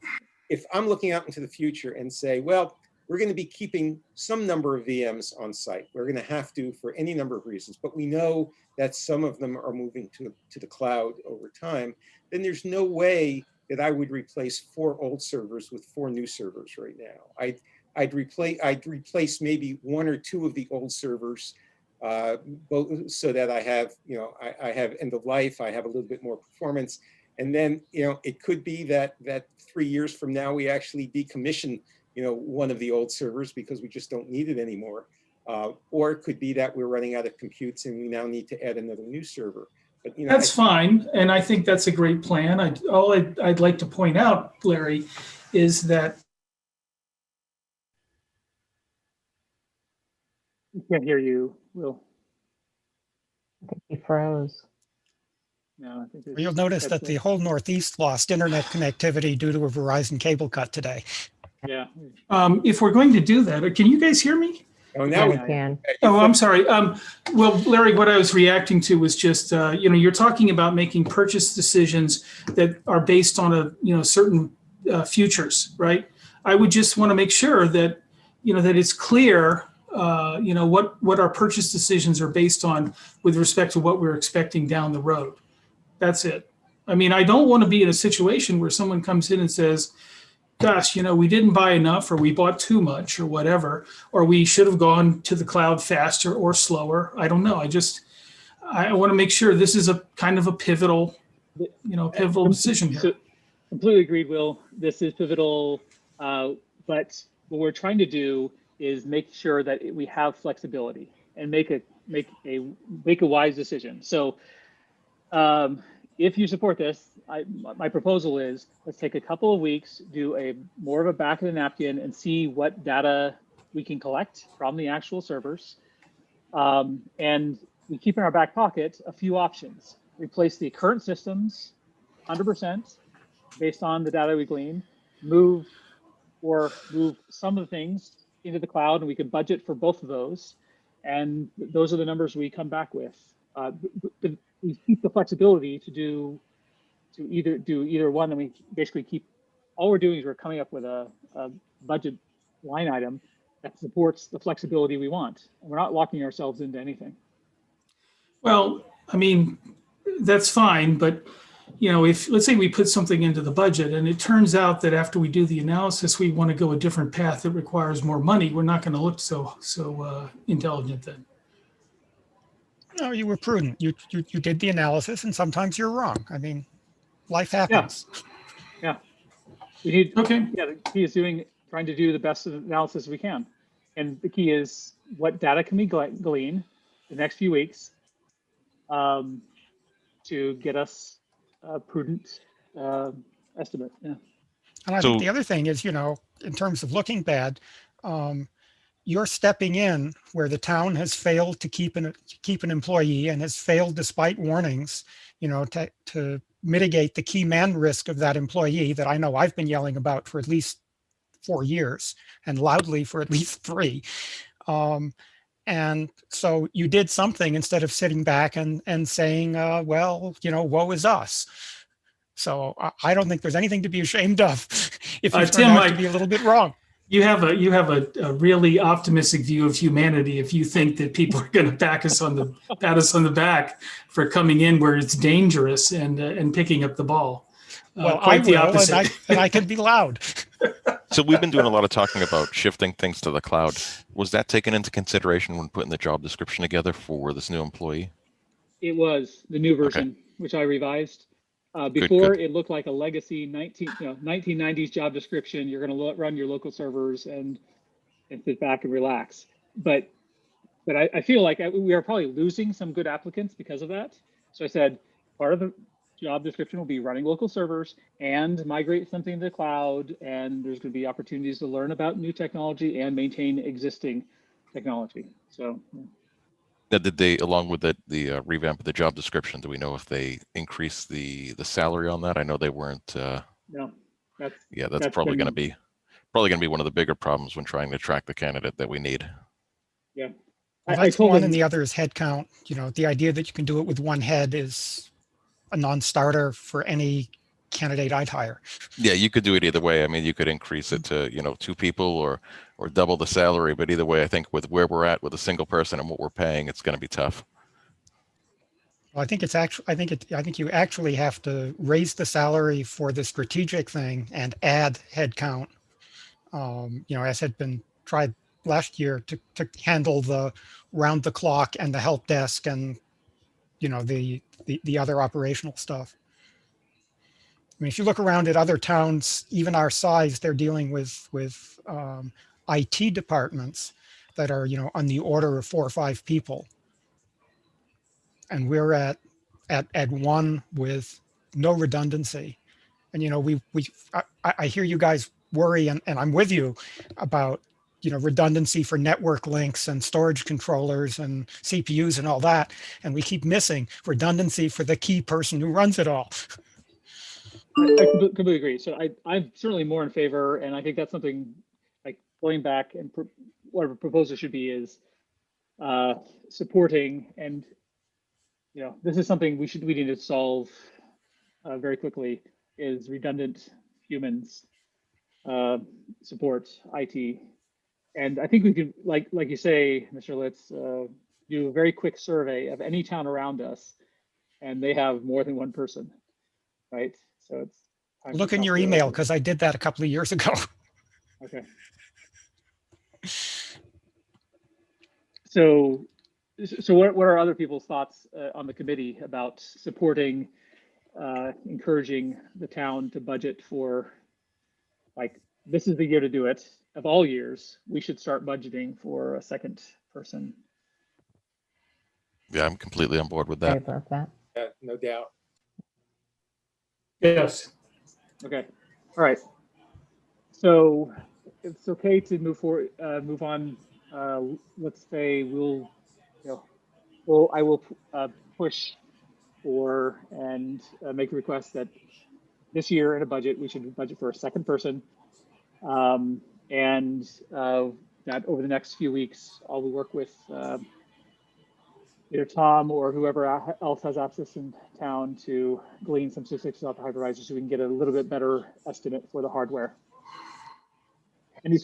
if I'm looking out into the future and say, well, we're going to be keeping some number of VMs on site. We're going to have to for any number of reasons, but we know that some of them are moving to the cloud over time. Then there's no way that I would replace 4 old servers with 4 new servers right now. I'd replace maybe 1 or 2 of the old servers, both so that I have I have end of life. I have a little bit more performance. And then, it could be that 3 years from now, we actually decommission, one of the old servers because we just don't need it anymore. Or it could be that we're running out of computes and we now need to add another new server. But, that's fine. And I think that's a great plan. I'd like to point out, Larry, is that. We can't hear you, Will. I think he froze. No, I think You'll notice that the whole Northeast lost internet connectivity due to a Verizon cable cut today. Yeah. If we're going to do that, can you guys hear me? Oh, Now now we can. Oh, I'm sorry. Well, Larry, what I was reacting to was just, you're talking about making purchase decisions that are based on certain futures, right? I would just want to make sure that, that it's clear, what our purchase decisions are based on with respect to what we're expecting down the road. That's it. I mean, I don't want to be in a situation where someone comes in and says, gosh, we didn't buy enough, or we bought too much, or whatever, or we should have gone to the cloud faster or slower. I don't know. I want to make sure this is a kind of a pivotal decision here. So, completely agreed, Will. This is pivotal, but what we're trying to do is make sure that we have flexibility and make a wise decision. So, if you support this, my proposal is let's take a couple of weeks, do more of a back of the napkin and see what data we can collect from the actual servers. And we keep in our back pocket a few options. Replace the current systems 100% based on the data we glean, move some of the things into the cloud, and we can budget for both of those. And those are the numbers we come back with. We keep the flexibility to do either one, and we basically all we're doing is we're coming up with a budget line item that supports the flexibility we want. And we're not locking ourselves into anything. Well, I mean, that's fine, but if let's say we put something into the budget and it turns out that after we do the analysis, we want to go a different path that requires more money, we're not going to look so intelligent then. No, you were prudent. You did the analysis, and sometimes you're wrong. I mean, life happens. Yeah. We need, okay. Yeah, the key is trying to do the best analysis we can. And the key is what data can we glean the next few weeks to get us a prudent estimate. Yeah. And I think the other thing is, in terms of looking bad, you're stepping in where the town has failed to keep an employee and has failed despite warnings, to mitigate the key man risk of that employee that I know I've been yelling about for at least 4 years and loudly for at least 3. And so you did something instead of sitting back and saying, well, woe is us. So I don't think there's anything to be ashamed of if you turn Tim, out to be a little bit wrong. You have a really optimistic view of humanity if you think that people are going to pat us on the back for coming in where it's dangerous and picking up the ball. Well, quite I the will, opposite. and I can be loud. So we've been doing a lot of talking about shifting things to the cloud. Was that taken into consideration when putting the job description together for this new employee? It was the new version, which I revised. Before, it looked like a legacy 1990s job description. You're going to run your local servers and sit back and relax. But I feel like we are probably losing some good applicants because of that. So I said, part of the job description will be running local servers and migrate something to the cloud. And there's going to be opportunities to learn about new technology and maintain existing technology. So. Now, did they, along with the revamp of the job description, do we know if they increased the salary on that? I know they weren't. No, that's probably going to be one of the bigger problems when trying to track the candidate that we need. Yeah, well, that's one, and the other is head count. The idea that you can do it with one head is a non-starter for any candidate I'd hire. Yeah, you could do it either way. I mean, you could increase it to 2 people or double the salary, but either way, I think with where we're at with a single person and what we're paying, it's going to be tough. Well, I think you actually have to raise the salary for the strategic thing and add headcount. As had been tried last year to handle the round the clock and the help desk and the other operational stuff. I mean, if you look around at other towns, even our size, they're dealing with IT departments that are, on the order of 4 or 5 people. And we're at one with no redundancy. And, I hear you guys worry, and I'm with you about, redundancy for network links and storage controllers and CPUs and all that. And we keep missing redundancy for the key person who runs it all. I completely agree. So I'm certainly more in favor, and I think that's something like going back and whatever proposal should be is supporting. And this is something we need to solve very quickly. Is redundant humans support IT, and I think we could like you say, Mr. Litz, do a very quick survey of any town around us, and they have more than one person, right? So it's look in your email because I did that a couple of years ago. Okay. So what are other people's thoughts on the committee about supporting, encouraging the town to budget for, like, this is the year to do it. Of all years, we should start budgeting for a second person. Yeah, I'm completely on board with that. Favor of that. Yeah, no doubt. Yes. Okay. All right. So it's okay to move forward, move on. Let's say I will push for and make a request that this year in a budget, we should budget for a second person. And that over the next few weeks, I'll work with either Tom or whoever else has access in town to glean some statistics off the hypervisor so we can get a little bit better estimate for the hardware.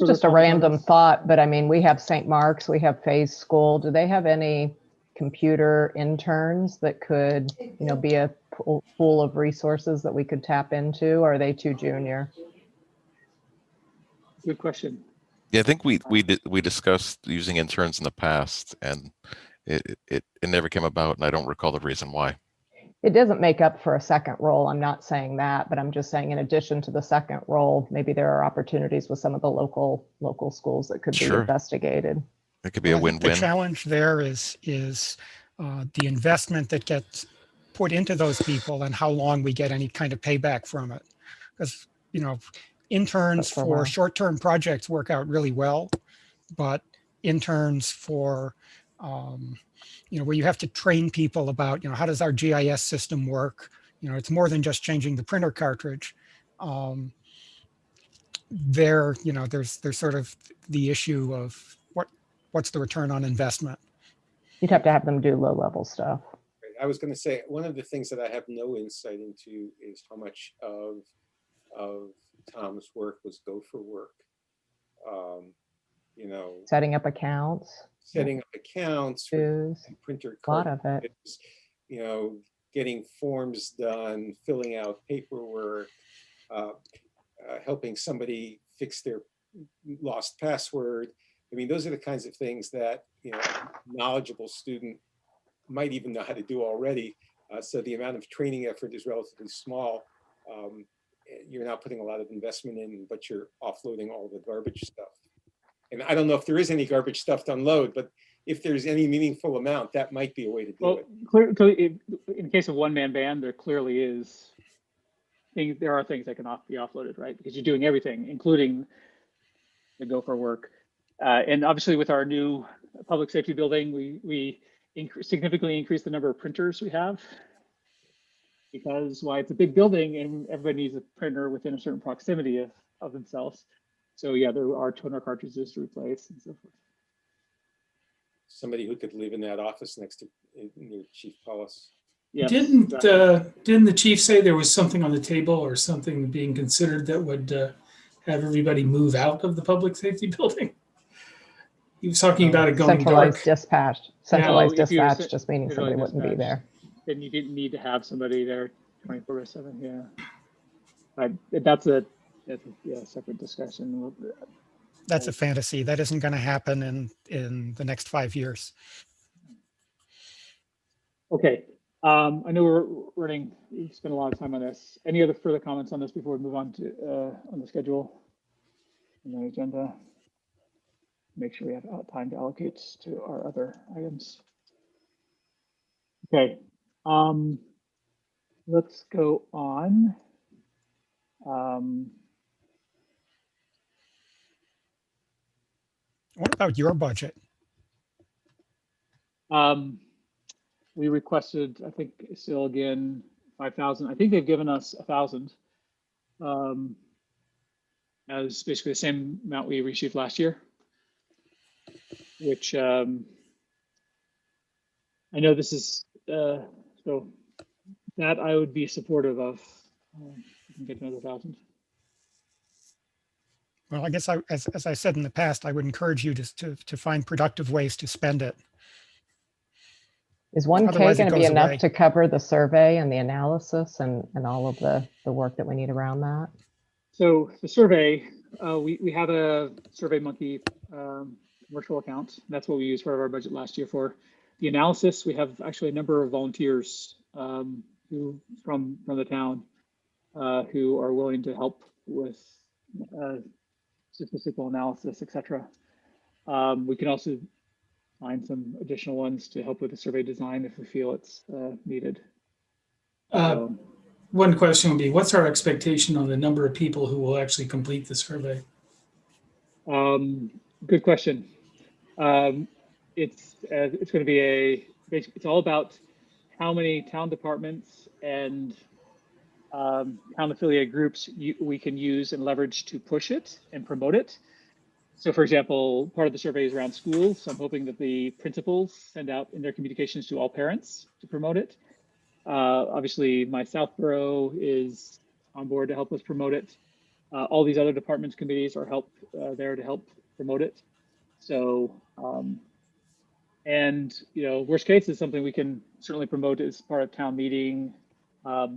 Just a random thought, but I mean, we have St. Mark's, we have Faye's School. Do they have any computer interns that could, be a pool of resources that we could tap into? Or are they too junior? Good question. Yeah, I think we discussed using interns in the past, and it never came about, and I don't recall the reason why. It doesn't make up for a second role. I'm not saying that, but I'm just saying in addition to the second role, maybe there are opportunities with some of the local schools that could be investigated. It could be a win-win. The challenge there is the investment that gets put into those people and how long we get any kind of payback from it. Because, interns for short-term projects work out really well, but interns for, where you have to train people about, how does our GIS system work? It's more than just changing the printer cartridge. There's sort of the issue of what's the return on investment. You'd have to have them do low-level stuff. I was going to say, one of the things that I have no insight into is how much of Tom's work was go for work. Setting up accounts. Setting up accounts, Dues, printer a lot of it. cartridges, getting forms done, filling out paperwork, helping somebody fix their lost password. I mean, those are the kinds of things that a knowledgeable student might even know how to do already. So the amount of training effort is relatively small. You're not putting a lot of investment in, but you're offloading all the garbage stuff. And I don't know if there is any garbage stuff to unload, but if there's any meaningful amount, that might be a way to do it. Clearly, in case of one-man band, there clearly is things. There are things that can be offloaded, right? Because you're doing everything, including the go for work. And obviously, with our new public safety building, we significantly increased the number of printers we have. Because it's a big building and everybody needs a printer within a certain proximity of themselves. So yeah, there are toner cartridges to replace and so forth. Somebody who could live in that office next to near Chief Paulus. Yes, Didn't exactly. didn't the chief say there was something on the table or something being considered that would have everybody move out of the public safety building? He was talking about it going Centralized dark. dispatch. Centralized if you're dispatch just meaning somebody wouldn't be there. Then you didn't need to have somebody there 24/7. Yeah, that's a separate discussion. That's a fantasy. That isn't going to happen in the next 5 years. Okay, I know we're running. We spent a lot of time on this. Any other further comments on this before we move on to on the schedule and the agenda? Make sure we have time to allocate to our other items. Okay, let's go on. What about your budget? We requested, I think, still again 5,000. I think they've given us 1,000 as basically the same amount we received last year, which I know this is so that I would be supportive of. You can get another 1,000. Well, I guess as I said in the past, I would encourage you to find productive ways to spend it. Is 1K Otherwise, it going to be goes enough away. to cover the survey and the analysis and all of the work that we need around that? So the survey, we have a SurveyMonkey commercial account. That's what we used for our budget last year for. The analysis, we have actually a number of volunteers who from the town who are willing to help with statistical analysis, etc. We can also find some additional ones to help with the survey design if we feel it's needed. One question would be, what's our expectation on the number of people who will actually complete the survey? Good question. It's going to be it's all about how many town departments and town affiliate groups we can use and leverage to push it and promote it. So for example, part of the survey is around schools. So I'm hoping that the principals send out in their communications to all parents to promote it. Obviously my Southborough is on board to help us promote it. All these other departments, committees are there to help promote it. So, and worst case is something we can certainly promote as part of town meeting. I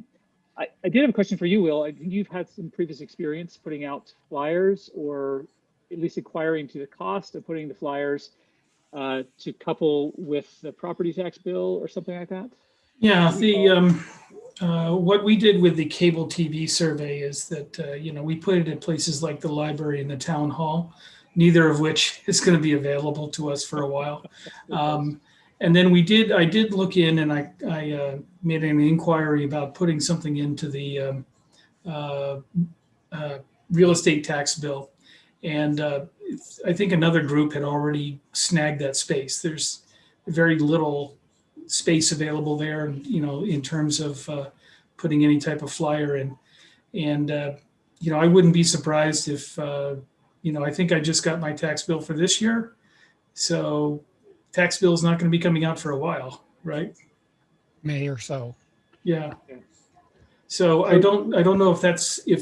did have a question for you, Will. I think you've had some previous experience putting out flyers or at least inquiring to the cost of putting the flyers to couple with the property tax bill or something like that? Yeah, what we did with the cable TV survey is that we put it at places like the library and the town hall, neither of which is going to be available to us for a while. And then I did look in and I made an inquiry about putting something into the real estate tax bill. And I think another group had already snagged that space. There's very little space available there, in terms of putting any type of flyer in. And, I wouldn't be surprised if, I think I just got my tax bill for this year. So tax bill is not going to be coming out for a while, right? May or so. Yeah. So I don't know if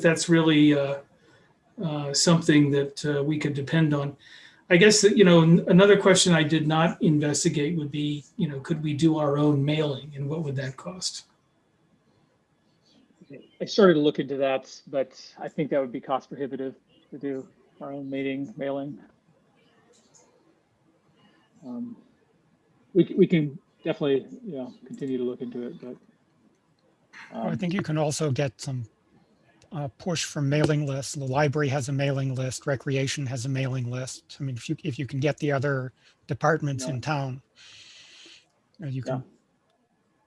that's really something that we could depend on. I guess that, another question I did not investigate would be, could we do our own mailing and what would that cost? I started to look into that, but I think that would be cost prohibitive to do our own mailing. We can definitely, continue to look into it, but. I think you can also get some push from mailing lists. The library has a mailing list. Recreation has a mailing list. I mean, if you can get the other departments in town, you can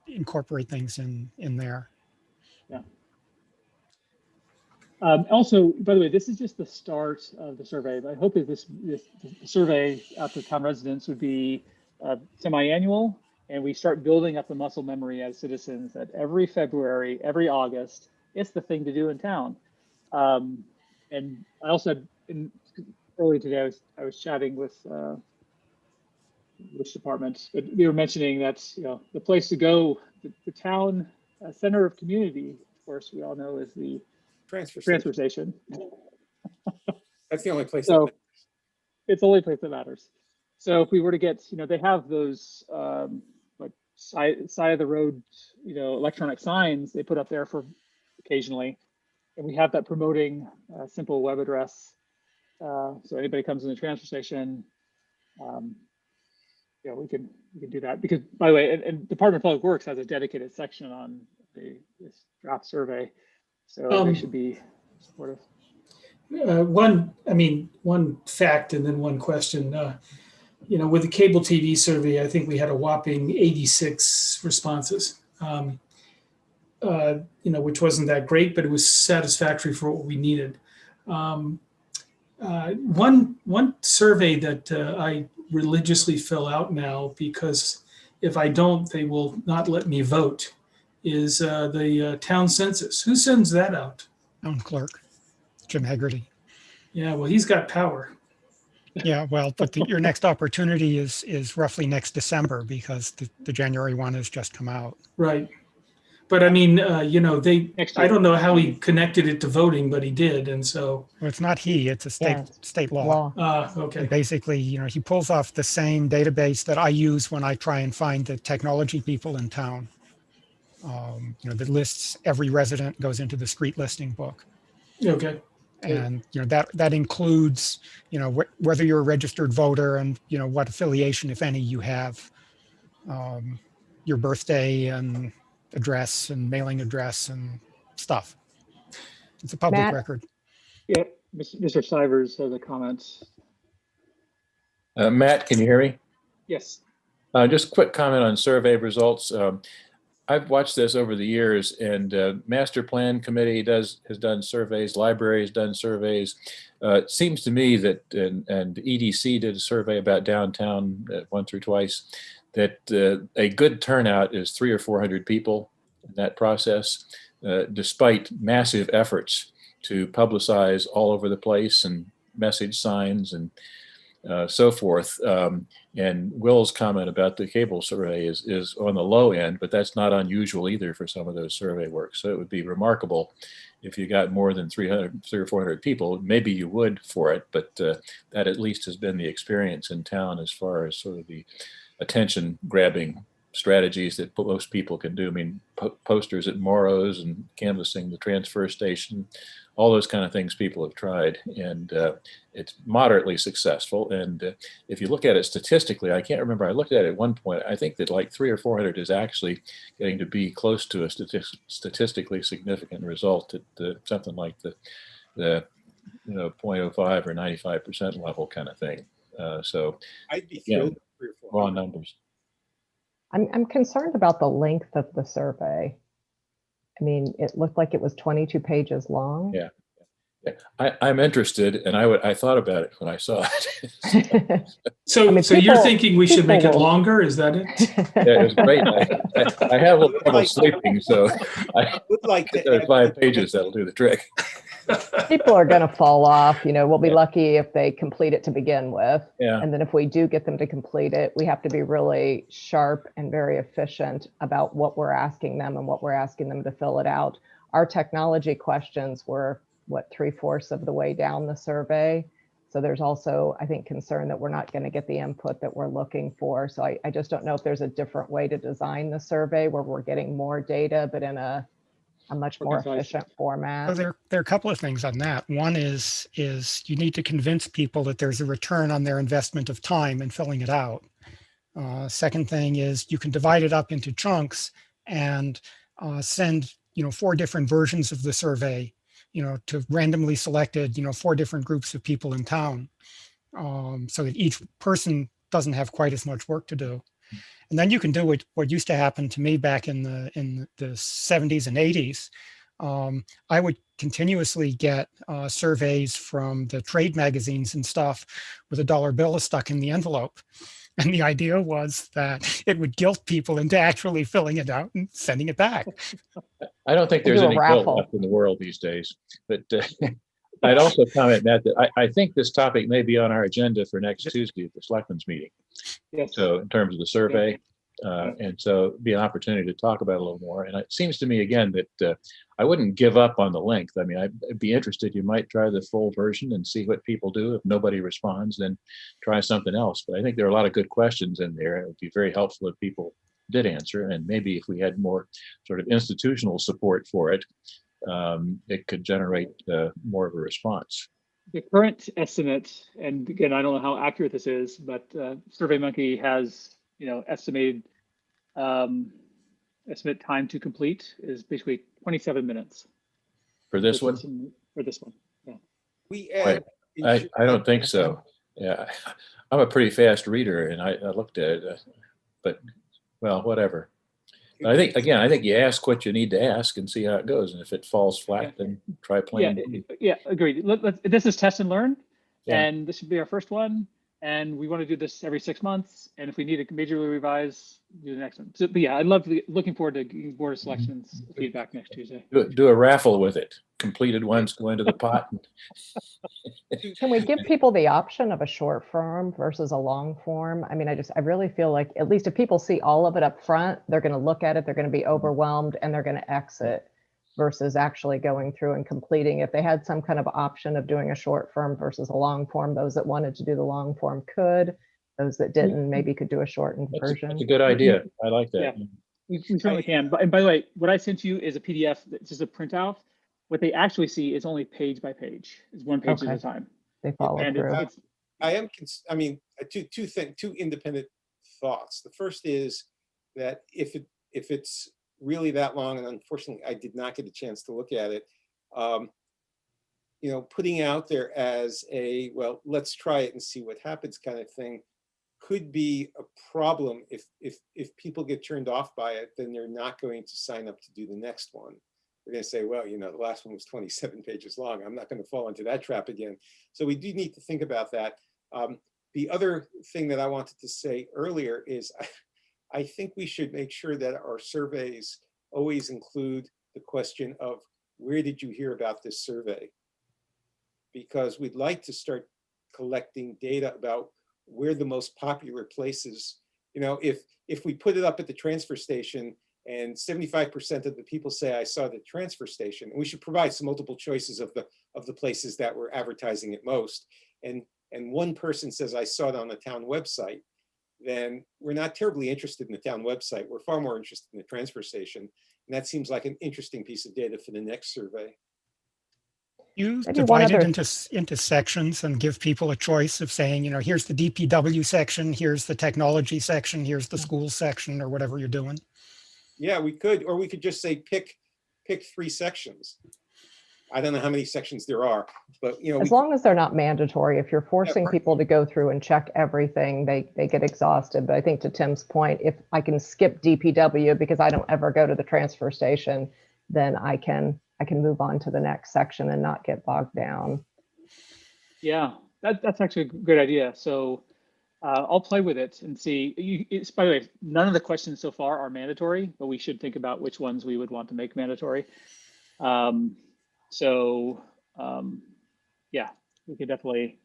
incorporate things in there. Yeah. Also, by the way, this is just the start of the survey. I hope that the survey out to town residents would be semi-annual, and we start building up the muscle memory as citizens that every February, every August, it's the thing to do in town. And I also earlier today, I was chatting with which department, but we were mentioning that the place to go, the town center of community, of course, we all know is the transfer station. That's the only place. So it's the only place that matters. So if we were to get, they have those like side of the road, electronic signs they put up there for occasionally, and we have that promoting a simple web address. So anybody comes in the transfer station, we can do that. Because, by the way, and Department of Public Works has a dedicated section on this draft survey, so they should be supportive. One fact and then one question. With the cable TV survey, I think we had a whopping 86 responses. Which wasn't that great, but it was satisfactory for what we needed. One survey that I religiously fill out now, because if I don't, they will not let me vote, is the Town Census. Who sends that out? Town clerk, Jim Haggerty. Yeah, well, he's got power. Yeah, well, but your next opportunity is roughly next December, because the January one has just come out. Right. But I mean, I don't know how he connected it to voting, but he did. And so. Well, it's not it's a state law. Okay. And basically, he pulls off the same database that I use when I try and find the technology people in town. That lists every resident, goes into the street listing book. Okay. And that includes whether you're a registered voter and what affiliation, if any, you have, your birthday and address and mailing address and stuff. It's a public Matt? record. Yeah, Mr. Sivers has a comment. Matt, can you hear me? Yes. Just a quick comment on survey results. I've watched this over the years, and Master Plan Committee has done surveys, library has done surveys. It seems to me that, and EDC did a survey about downtown once or twice, that a good turnout is 300 or 400 people in that process, despite massive efforts to publicize all over the place and message signs and so forth. And Will's comment about the cable survey is on the low end, but that's not unusual either for some of those survey work. So it would be remarkable if you got more than 300 or 400 people. Maybe you would for it, but that at least has been the experience in town as far as sort of the attention grabbing strategies that most people can do. I mean, posters at Morrow's and canvassing the transfer station, all those kind of things people have tried, and it's moderately successful. And if you look at it statistically, I can't remember, I looked at it at one point, I think that like 300 or 400 is actually getting to be close to a statistically significant result at something like the 0.05 or 95% level kind of thing. So I'd be thrilled with 300 or 400. raw numbers. I'm concerned about the length of the survey. I mean, it looked like it was 22 pages long. Yeah. I'm interested, and I thought about it when I saw it. So, I mean, so you're people- thinking we should make it people will- longer? Is that it? Yeah, it was great. I have a little trouble sleeping, so I would like to there's add 5 pages that'll do the trick. People are going to fall off. We'll be Yeah. lucky if they complete it to begin with. Yeah. And then if we do get them to complete it, we have to be really sharp and very efficient about what we're asking them and what we're asking them to fill it out. Our technology questions were, what, 3/4 of the way down the survey. So there's also, I think, concern that we're not going to get the input that we're looking for. So I just don't know if there's a different way to design the survey where we're getting more data, but in a much more Concise. efficient format. So there are a couple of things on that. One is you need to convince people that there's a return on their investment of time in filling it out. Second thing is you can divide it up into chunks and send 4 different versions of the survey, to randomly selected 4 different groups of people in town, so that each person doesn't have quite as much work to do. And then you can do what used to happen to me back in the 70s and 80s. I would continuously get surveys from the trade magazines and stuff with a dollar bill stuck in the envelope. And the idea was that it would guilt people into actually filling it out and sending it back. I don't think We'll there's do a any guilt raffle. left in the world these days. But I'd also comment, Matt, that I think this topic may be on our agenda for next Tuesday at the Selectmen's meeting. Yes. So in terms of the survey, and so be an opportunity to talk about it a little more. And it seems to me again that I wouldn't give up on the length. I mean, I'd be interested. You might try the full version and see what people do. If nobody responds, then try something else. But I think there are a lot of good questions in there. It would be very helpful if people did answer. And maybe if we had more sort of institutional support for it, it could generate more of a response. The current estimate, and again, I don't know how accurate this is, but SurveyMonkey has, estimated estimate time to complete is basically 27 minutes. For this one? For this one, yeah. We add. I don't think so. Yeah, I'm a pretty fast reader, and I looked at it, but well, whatever. I think you ask what you need to ask and see how it goes, and if it falls flat, then try plan B. Yeah, agreed. This is test and learn, Yeah. and this should be our first one. And we want to do this every 6 months. And if we need to majorly revise, do the next one. So, but yeah, looking forward to getting Board of Selections feedback next Tuesday. Do a raffle with it. Completed ones go into the pot. Can we give people the option of a short form versus a long form? I mean, I really feel like, at least if people see all of it up front, they're going to look at it, they're going to be overwhelmed, and they're going to exit, versus actually going through and completing. If they had some kind of option of doing a short form versus a long form, those that wanted to do the long form could, those that didn't maybe could do a shortened version. That's a good idea. I like that. Yeah. We certainly can. And by the way, what I sent you is a PDF that's just a printout. What they actually see is only page by page. It's one page at a time. They follow And through. I am, two independent thoughts. The first is that if it's really that long, and unfortunately I did not get a chance to look at it, putting out there as a, well, let's try it and see what happens kind of thing could be a problem. If people get turned off by it, then they're not going to sign up to do the next one. They're going to say, well, the last one was 27 pages long. I'm not going to fall into that trap again. So we do need to think about that. The other thing that I wanted to say earlier is I think we should make sure that our surveys always include the question of, where did you hear about this survey? Because we'd like to start collecting data about where the most popular places, if we put it up at the transfer station and 75% of the people say, I saw the transfer station, and we should provide some multiple choices of the places that we're advertising it most. And one person says, I saw it on the town website, then we're not terribly interested in the town website. We're far more interested in the transfer station. And that seems like an interesting piece of data for the next survey. You Maybe divide one it into sections and give people a choice of saying, here's the DPW section, here's the technology section, here's the school section, or whatever you're doing. Yeah, we could, or we could just say pick 3 sections. I don't know how many sections there are, but as long as they're not mandatory. If you're forcing people to go through and check everything, they get exhausted. But I think to Tim's point, if I can skip DPW because I don't ever go to the transfer station, then I can I can move on to the next section and not get bogged down. Yeah, that's actually a good idea. So I'll play with it and see. By the way, none of the questions so far are mandatory, but we should think about which ones we would want to make mandatory. So yeah, we could definitely,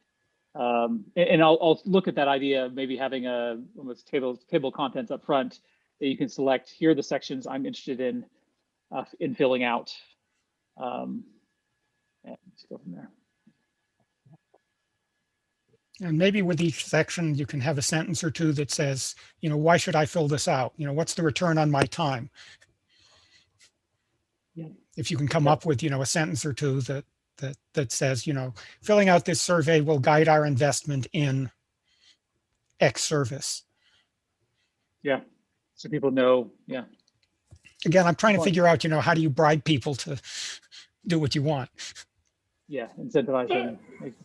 and I'll look at that idea of maybe having a almost table of contents up front that you can select. Here are the sections I'm interested in filling out, and let's go from there. And maybe with each section, you can have a sentence or two that says, you know, why should I fill this out? You know, what's the return on my time? Yeah. If you can come up with, you know, a sentence or two that says, you know, filling out this survey will guide our investment in X service. Yeah, so people know. Yeah. Again, I'm trying to Well, figure out, you know, how do you bribe people to do what you want? yeah, incentivize them.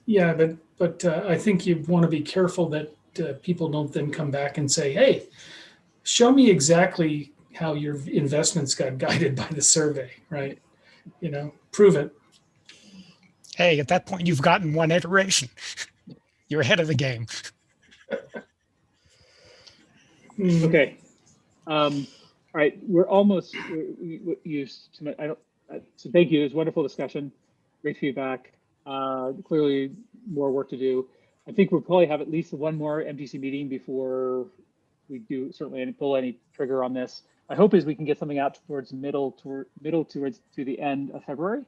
Yeah, but I think you want to be careful that people don't then come back and say, "Hey, show me exactly how your investments got guided by the survey," right? You know, prove it. Hey, at that point, you've gotten one iteration. You're ahead of the game. Okay. All right, we're almost used to. I don't. So thank you. It was a wonderful discussion. Great feedback. Clearly, more work to do. I think we'll probably have at least one more MTC meeting before we do certainly pull any trigger on this. My hope is we can get something out towards to the end of February.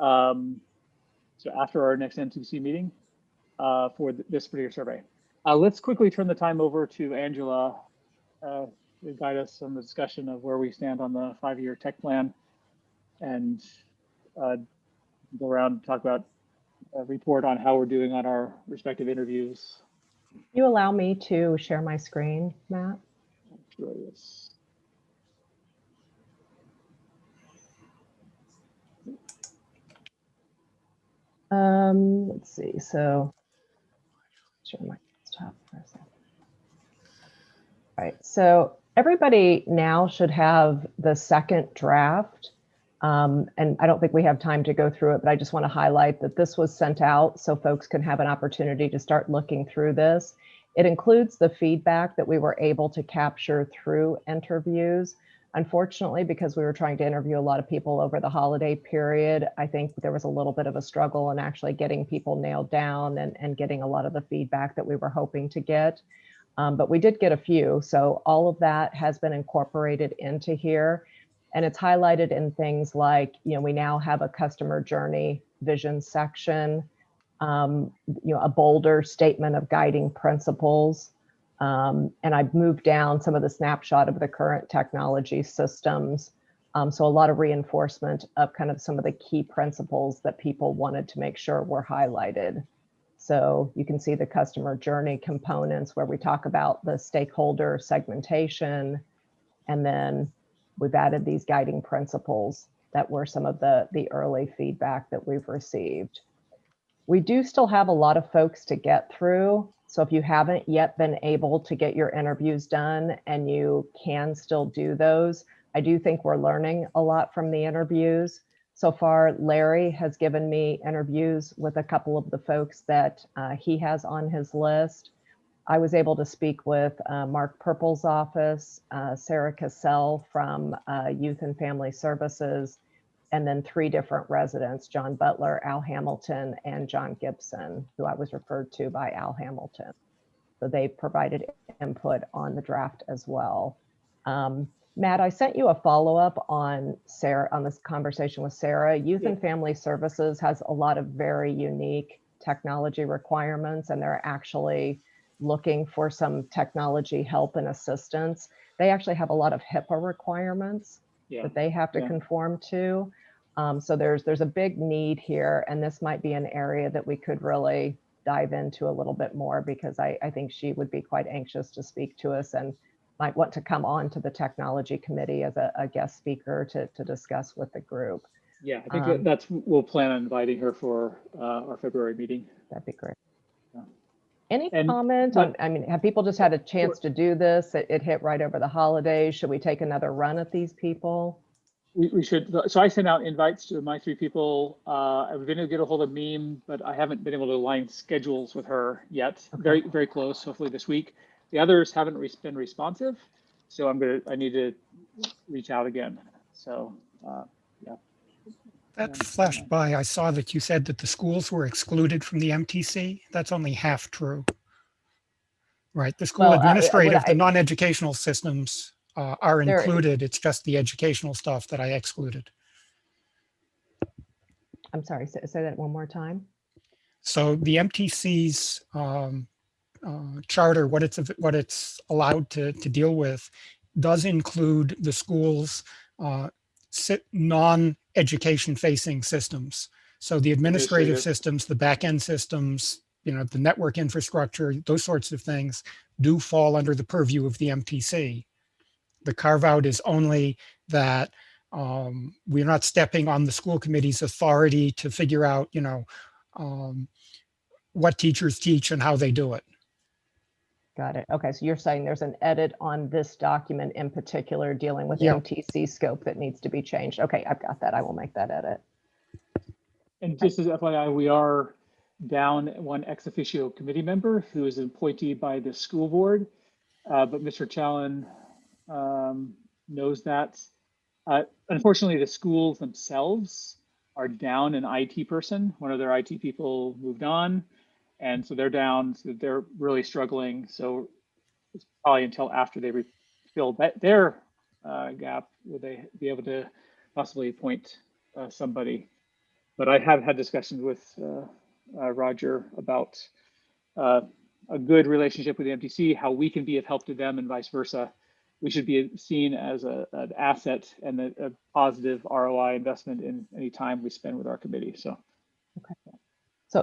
So after our next MTC meeting for this particular survey. Let's quickly turn the time over to Angela to guide us on the discussion of where we stand on the 5-year tech plan, and go around and talk about a report on how we're doing on our respective interviews. You allow me to share my screen, Matt? Sure, yes. Let's see. So, share my desktop for a second. All right. So everybody now should have the second draft. And I don't think we have time to go through it, but I just want to highlight that this was sent out so folks can have an opportunity to start looking through this. It includes the feedback that we were able to capture through interviews. Unfortunately, because we were trying to interview a lot of people over the holiday period, I think there was a little bit of a struggle in actually getting people nailed down and getting a lot of the feedback that we were hoping to get. But we did get a few. So all of that has been incorporated into here. And it's highlighted in things like, you know, we now have a customer journey vision section, you know, a bolder statement of guiding principles. And I've moved down some of the snapshot of the current technology systems. So a lot of reinforcement of kind of some of the key principles that people wanted to make sure were highlighted. So you can see the customer journey components where we talk about the stakeholder segmentation, and then we've added these guiding principles that were some of the early feedback that we've received. We do still have a lot of folks to get through. So if you haven't yet been able to get your interviews done and you can still do those, I do think we're learning a lot from the interviews. So far, Larry has given me interviews with a couple of the folks that he has on his list. I was able to speak with Mark Purple's office, Sarah Cassell from Youth and Family Services, and then 3 different residents, John Butler, Al Hamilton, and John Gibson, who I was referred to by Al Hamilton. So they provided input on the draft as well. Matt, I sent you a follow-up on Sarah, on this conversation with Sarah. Youth and Family Services has a lot of very unique technology requirements, and they're actually looking for some technology help and assistance. They actually have a lot of HIPAA requirements that they have to conform to. So there's a big need here, and this might be an area that we could really dive into a little bit more, because I think she would be quite anxious to speak to us and might want to come on to the technology committee as a guest speaker to discuss with the group. Yeah, I think we'll plan on inviting her for our February meeting. That'd be great. Yeah. Any comment on, I mean, have people just had a chance to do this? It hit right over the holidays. Should we take another run at these people? We should, so I sent out invites to my 3 people. I've been able to get a hold of Meme, but I haven't been able to align schedules with her yet. Okay. Very close, hopefully this week. The others haven't been responsive, so I need to reach out again. So, yeah. That flashed by. I saw that you said that the schools were excluded from the MTC. That's only half true. Right. The school Well, what administrative, the I, non-educational systems are There- included. It's just the educational stuff that I excluded. I'm sorry, say that one more time. So the MTC's charter, what it's allowed to deal with, does include the schools' non-education facing systems. So the administrative systems, the back-end systems, the network infrastructure, those sorts of things do fall under the purview of the MTC. The carve out is only that we're not stepping on the school committee's authority to figure out, what teachers teach and how they do it. Got it. Okay, so you're saying there's an edit on this document in particular dealing with Yep. MTC scope that needs to be changed. Okay, I've got that. I will make that edit. And just as FYI, we are down one ex officio committee member who is an appointee by the school board, but Mr. Challen knows that. Unfortunately, the schools themselves are down an IT person. One of their IT people moved on, and so they're down. So they're really struggling. So it's probably until after they fill their gap will they be able to possibly appoint somebody. But I have had discussions with Roger about a good relationship with the MTC, how we can be of help to them and vice versa. We should be seen as an asset and a positive ROI investment in any time we spend with our committee. So, okay.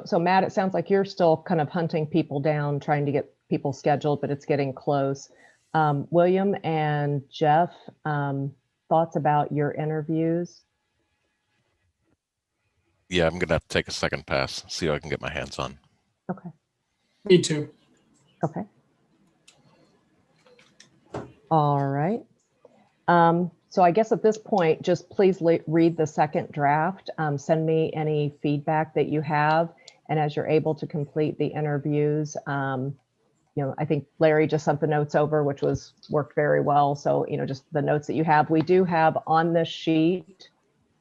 So Matt, it sounds like you're still kind of hunting people down, trying to get people scheduled, but it's getting close. William and Jeff, thoughts about your interviews? Yeah, I'm gonna have to take a second pass, see what I can get my hands on. Okay. Me too. Okay. All right. So I guess at this point, just please read the second draft. Send me any feedback that you have. And as you're able to complete the interviews, I think Larry just sent the notes over, which worked very well. So, just the notes that you have. We do have on this sheet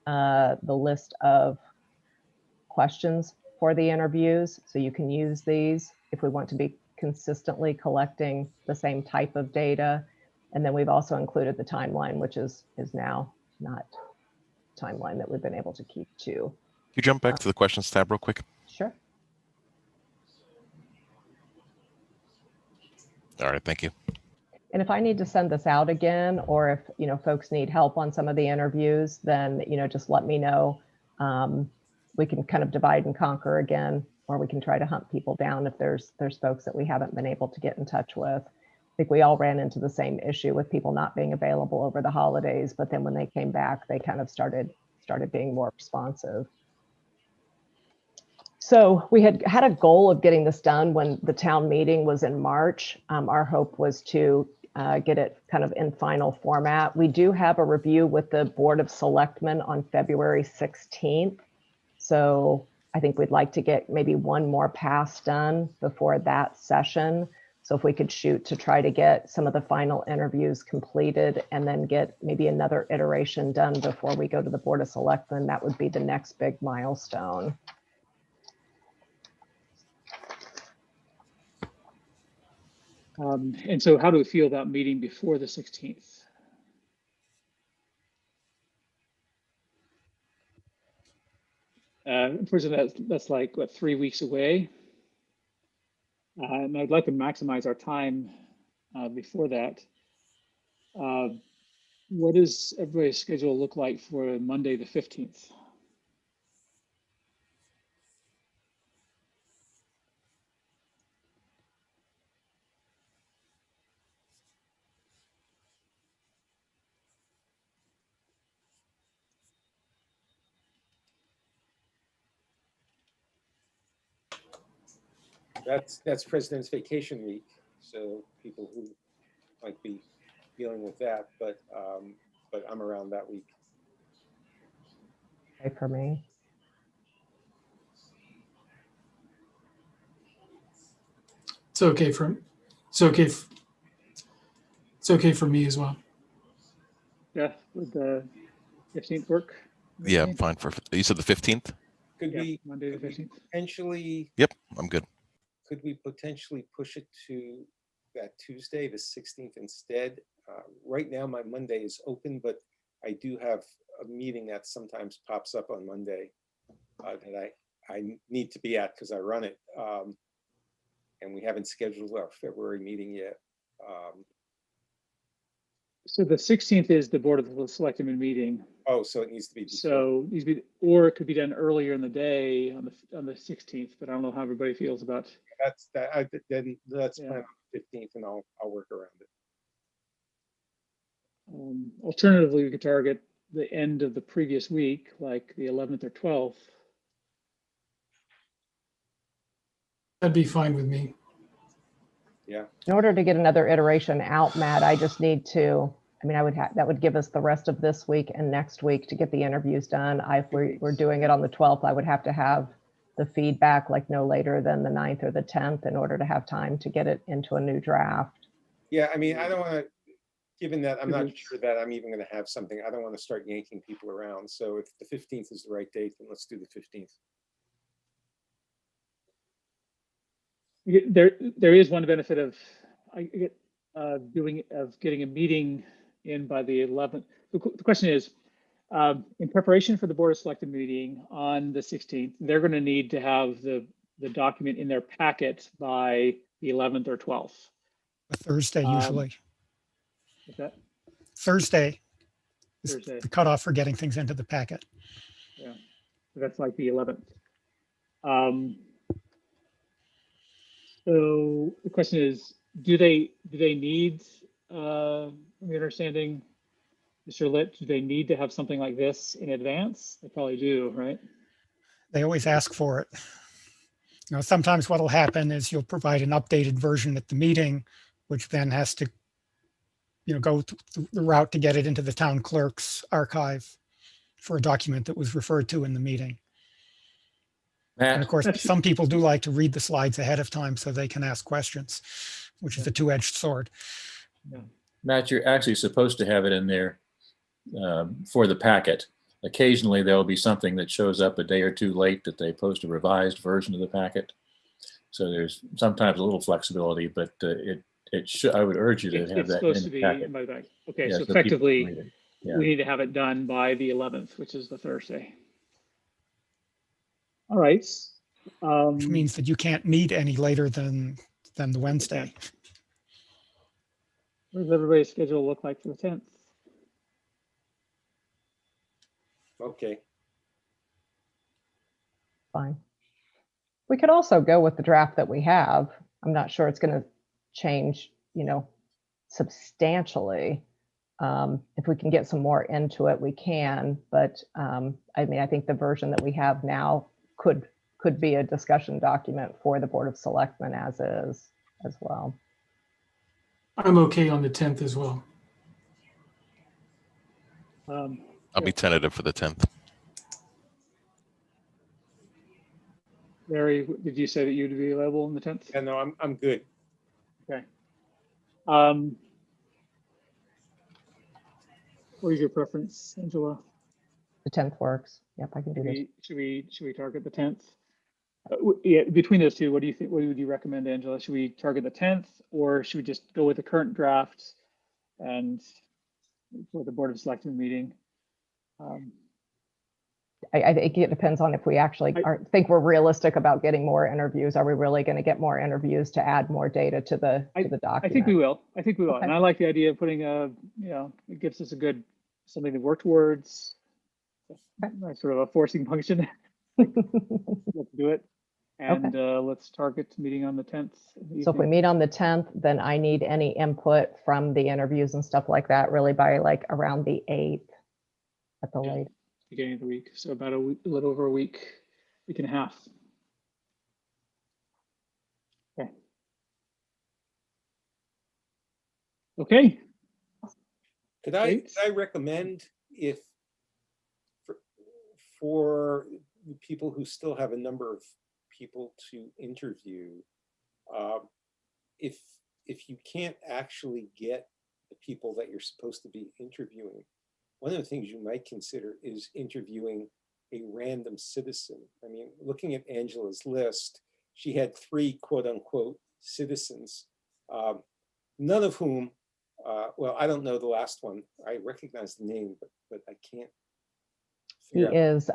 the list of questions for the interviews. So you can use these if we want to be consistently collecting the same type of data. And then we've also included the timeline, which is now not timeline that we've been able to keep to. Can you jump back to the questions tab real quick? Sure. All right, thank you. And if I need to send this out again, or if folks need help on some of the interviews, then just let me know. We can kind of divide and conquer again, or we can try to hunt people down if there's folks that we haven't been able to get in touch with. I think we all ran into the same issue with people not being available over the holidays, but then when they came back, they kind of started being more responsive. So we had a goal of getting this done when the town meeting was in March. Our hope was to get it kind of in final format. We do have a review with the Board of Selectmen on February 16th. So I think we'd like to get maybe one more pass done before that session. So if we could shoot to try to get some of the final interviews completed and then get maybe another iteration done before we go to the Board of Selectmen, that would be the next big milestone. and so how do we feel about meeting before the 16th? Unfortunately, that's like, what, 3 weeks away? And I'd like to maximize our time before that. What does everybody's schedule look like for Monday, the 15th? That's President's Vacation Week, so people who might be dealing with that, but I'm around that week. Okay for me. It's okay for, it's okay, it's okay for me as well. Jeff, would the 15th work? Yeah, I'm fine for, you said the 15th? Could Yeah, we, Monday the could we 15th. potentially, Yep, I'm good. could we potentially push it to that Tuesday, the 16th instead? Right now, my Monday is open, but I do have a meeting that sometimes pops up on Monday that I need to be at because I run it. And we haven't scheduled our February meeting yet. So the 16th is the Board of the Selectmen meeting. Oh, so it needs to be before. So it needs to be, or it could be done earlier in the day on the 16th, but I don't know how everybody feels about. That's that. Then let's Yeah. plan on the 15th, and I'll work around it. Alternatively, we could target the end of the previous week, like the 11th or 12th. That'd be fine with me. Yeah. In order to get another iteration out, Matt, I just need to, I mean, that would give us the rest of this week and next week to get the interviews done. If we're doing it on the 12th, I would have to have the feedback like no later than the 9th or the 10th in order to have time to get it into a new draft. Yeah, I mean, I don't want to, given that I'm 2 not weeks. sure that I'm even going to have something, I don't want to start yanking people around. So if the 15th is the right date, then let's do the 15th. There is one benefit of getting a meeting in by the 11th. The question is, in preparation for the Board of Selectmen meeting on the 16th, they're going to need to have the document in their packet by the 11th or 12th. A Thursday usually. Is that Thursday is Thursday? the cutoff for getting things into the packet. Yeah, so that's like the 11th. So the question is, do they need, from the understanding, Mr. Litt, do they need to have something like this in advance? They probably do, right? They always ask for it. You know, sometimes what'll happen is you'll provide an updated version at the meeting, which then has to, you know, go through the route to get it into the town clerk's archive for a document that was referred to in the meeting. And Matt, of course, some people do like to read the slides ahead of time so they can ask questions, which is a two-edged sword. Matt, you're actually supposed to have it in there for the packet. Occasionally, there'll be something that shows up a day or two late that they post a revised version of the packet. So there's sometimes a little flexibility, but it should. I would urge you to have It's that supposed in to the be packet. by the back. Okay, Yeah, so so people can effectively, read it. Yeah. we need to have it done by the 11th, which is the Thursday. All right. Which means that you can't meet any later than the Wednesday. What does everybody's schedule look like for the 10th? Okay. Fine. We could also go with the draft that we have. I'm not sure it's going to change, you know, substantially. If we can get some more into it, we can. But I mean, I think the version that we have now could be a discussion document for the Board of Selectmen as is as well. I'm okay on the 10th as well. I'll be tentative for the 10th. Larry, did you say that you'd be available on the 10th? Yeah, no, I'm good. Okay. What is your preference, Angela? The 10th works. Yep, I can do this. Should we target the 10th? Yeah, between those two, what do you think? What would you recommend, Angela? Should we target the 10th, or should we just go with the current draft and for the Board of Selectmen meeting? I think it depends on if we actually think we're realistic about getting more interviews. Are we really going to get more interviews to add more data to the document? I think we will. I think we will. Okay. And I like the idea of putting it gives us something to work towards. Sort of a forcing function. Let's do it. And let's target meeting on the 10th. So if we meet on the 10th, then I need any input from the interviews and stuff like that really by like around the 8th at the latest. Beginning of the week. So about a little over a week and a half. Okay. Okay. Could I recommend if for the people who still have a number of people to interview, if you can't actually get the people that you're supposed to be interviewing, one of the things you might consider is interviewing a random citizen. I mean, looking at Angela's list, she had 3 quote unquote citizens, none of whom, well, I don't know the last one. I recognize the name, but I can't He figure out. is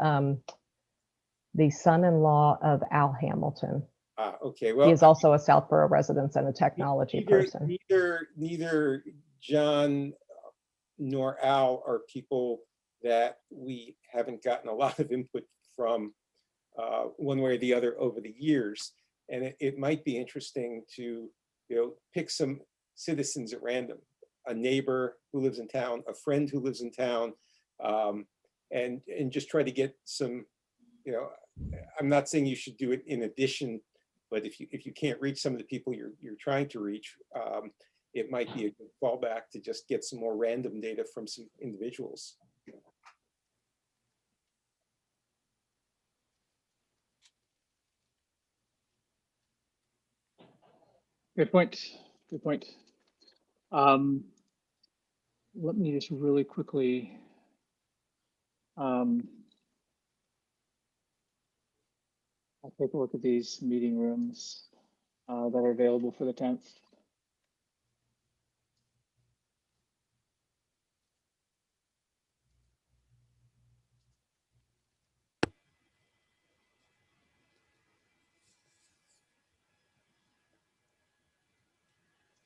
the son-in-law of Al Hamilton. Okay, He well, is also a Southborough resident and a technology person. neither John nor Al are people that we haven't gotten a lot of input from one way or the other over the years. And it might be interesting to, pick some citizens at random, a neighbor who lives in town, a friend who lives in town, and just try to get some, I'm not saying you should do it in addition, but if you can't reach some of the people you're trying to reach, it might be a good fallback to just get some more random data from some individuals. Good point. Good point. Let me just really quickly. I'll take a look at these meeting rooms that are available for the 10th.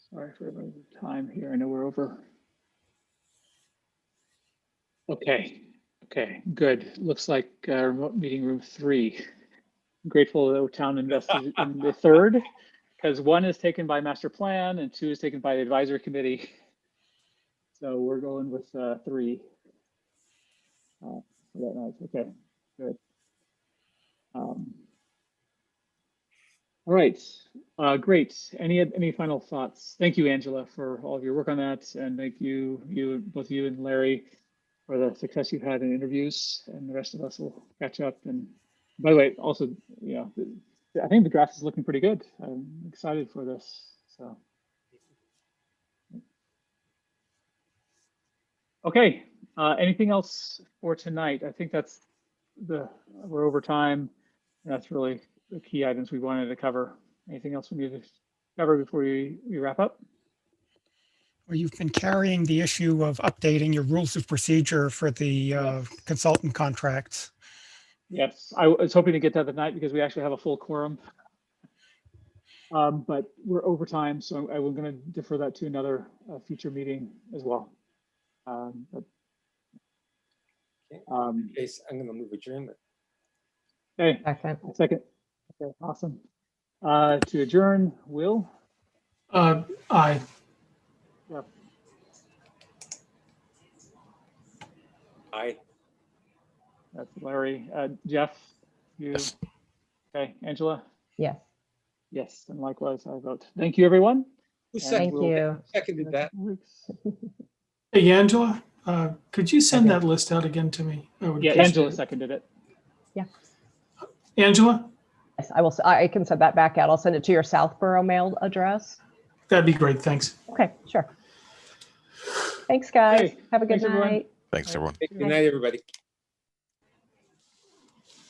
Sorry for the time here. I know we're over. Okay. Okay, good. Looks like remote meeting room 3. I'm grateful that town invested in the 3rd, because 1 is taken by master plan and 2 is taken by the advisory committee. So we're going with 3 for that night. Okay, good. All right, great. Any final thoughts? Thank you, Angela, for all of your work on that, and thank you, both you and Larry, for the success you've had in interviews. And the rest of us will catch up. And by the way, also, I think the draft is looking pretty good. I'm excited for this. So, okay. Anything else for tonight? I think we're over time. And that's really the key items we wanted to cover. Anything else we need to cover before we wrap up? Well, you've been carrying the issue of updating your rules of procedure for the consultant contracts. Yes, I was hoping to get that tonight because we actually have a full quorum. But we're over time, so I'm going to defer that to another future meeting as well. Case, I'm going to move adjournment. Okay, second. Okay, awesome. To adjourn, Will? Aye. Yep. Aye. That's Larry. Jeff? You? Yes. Okay, Angela? Yes. Yes, and likewise I vote. Thank you, everyone. Who Thank you. seconded that? Hey, Angela, could you send that list out again to me? I would Yeah, appreciate Angela it. seconded it. Yeah. Angela, Yes, I will. I can send that back out. I'll send it to your Southborough mail address. that'd be great. Thanks. Okay, sure. Thanks, guys. Hey, Have a good thanks, everyone. night. Thanks, everyone. Good night, everybody.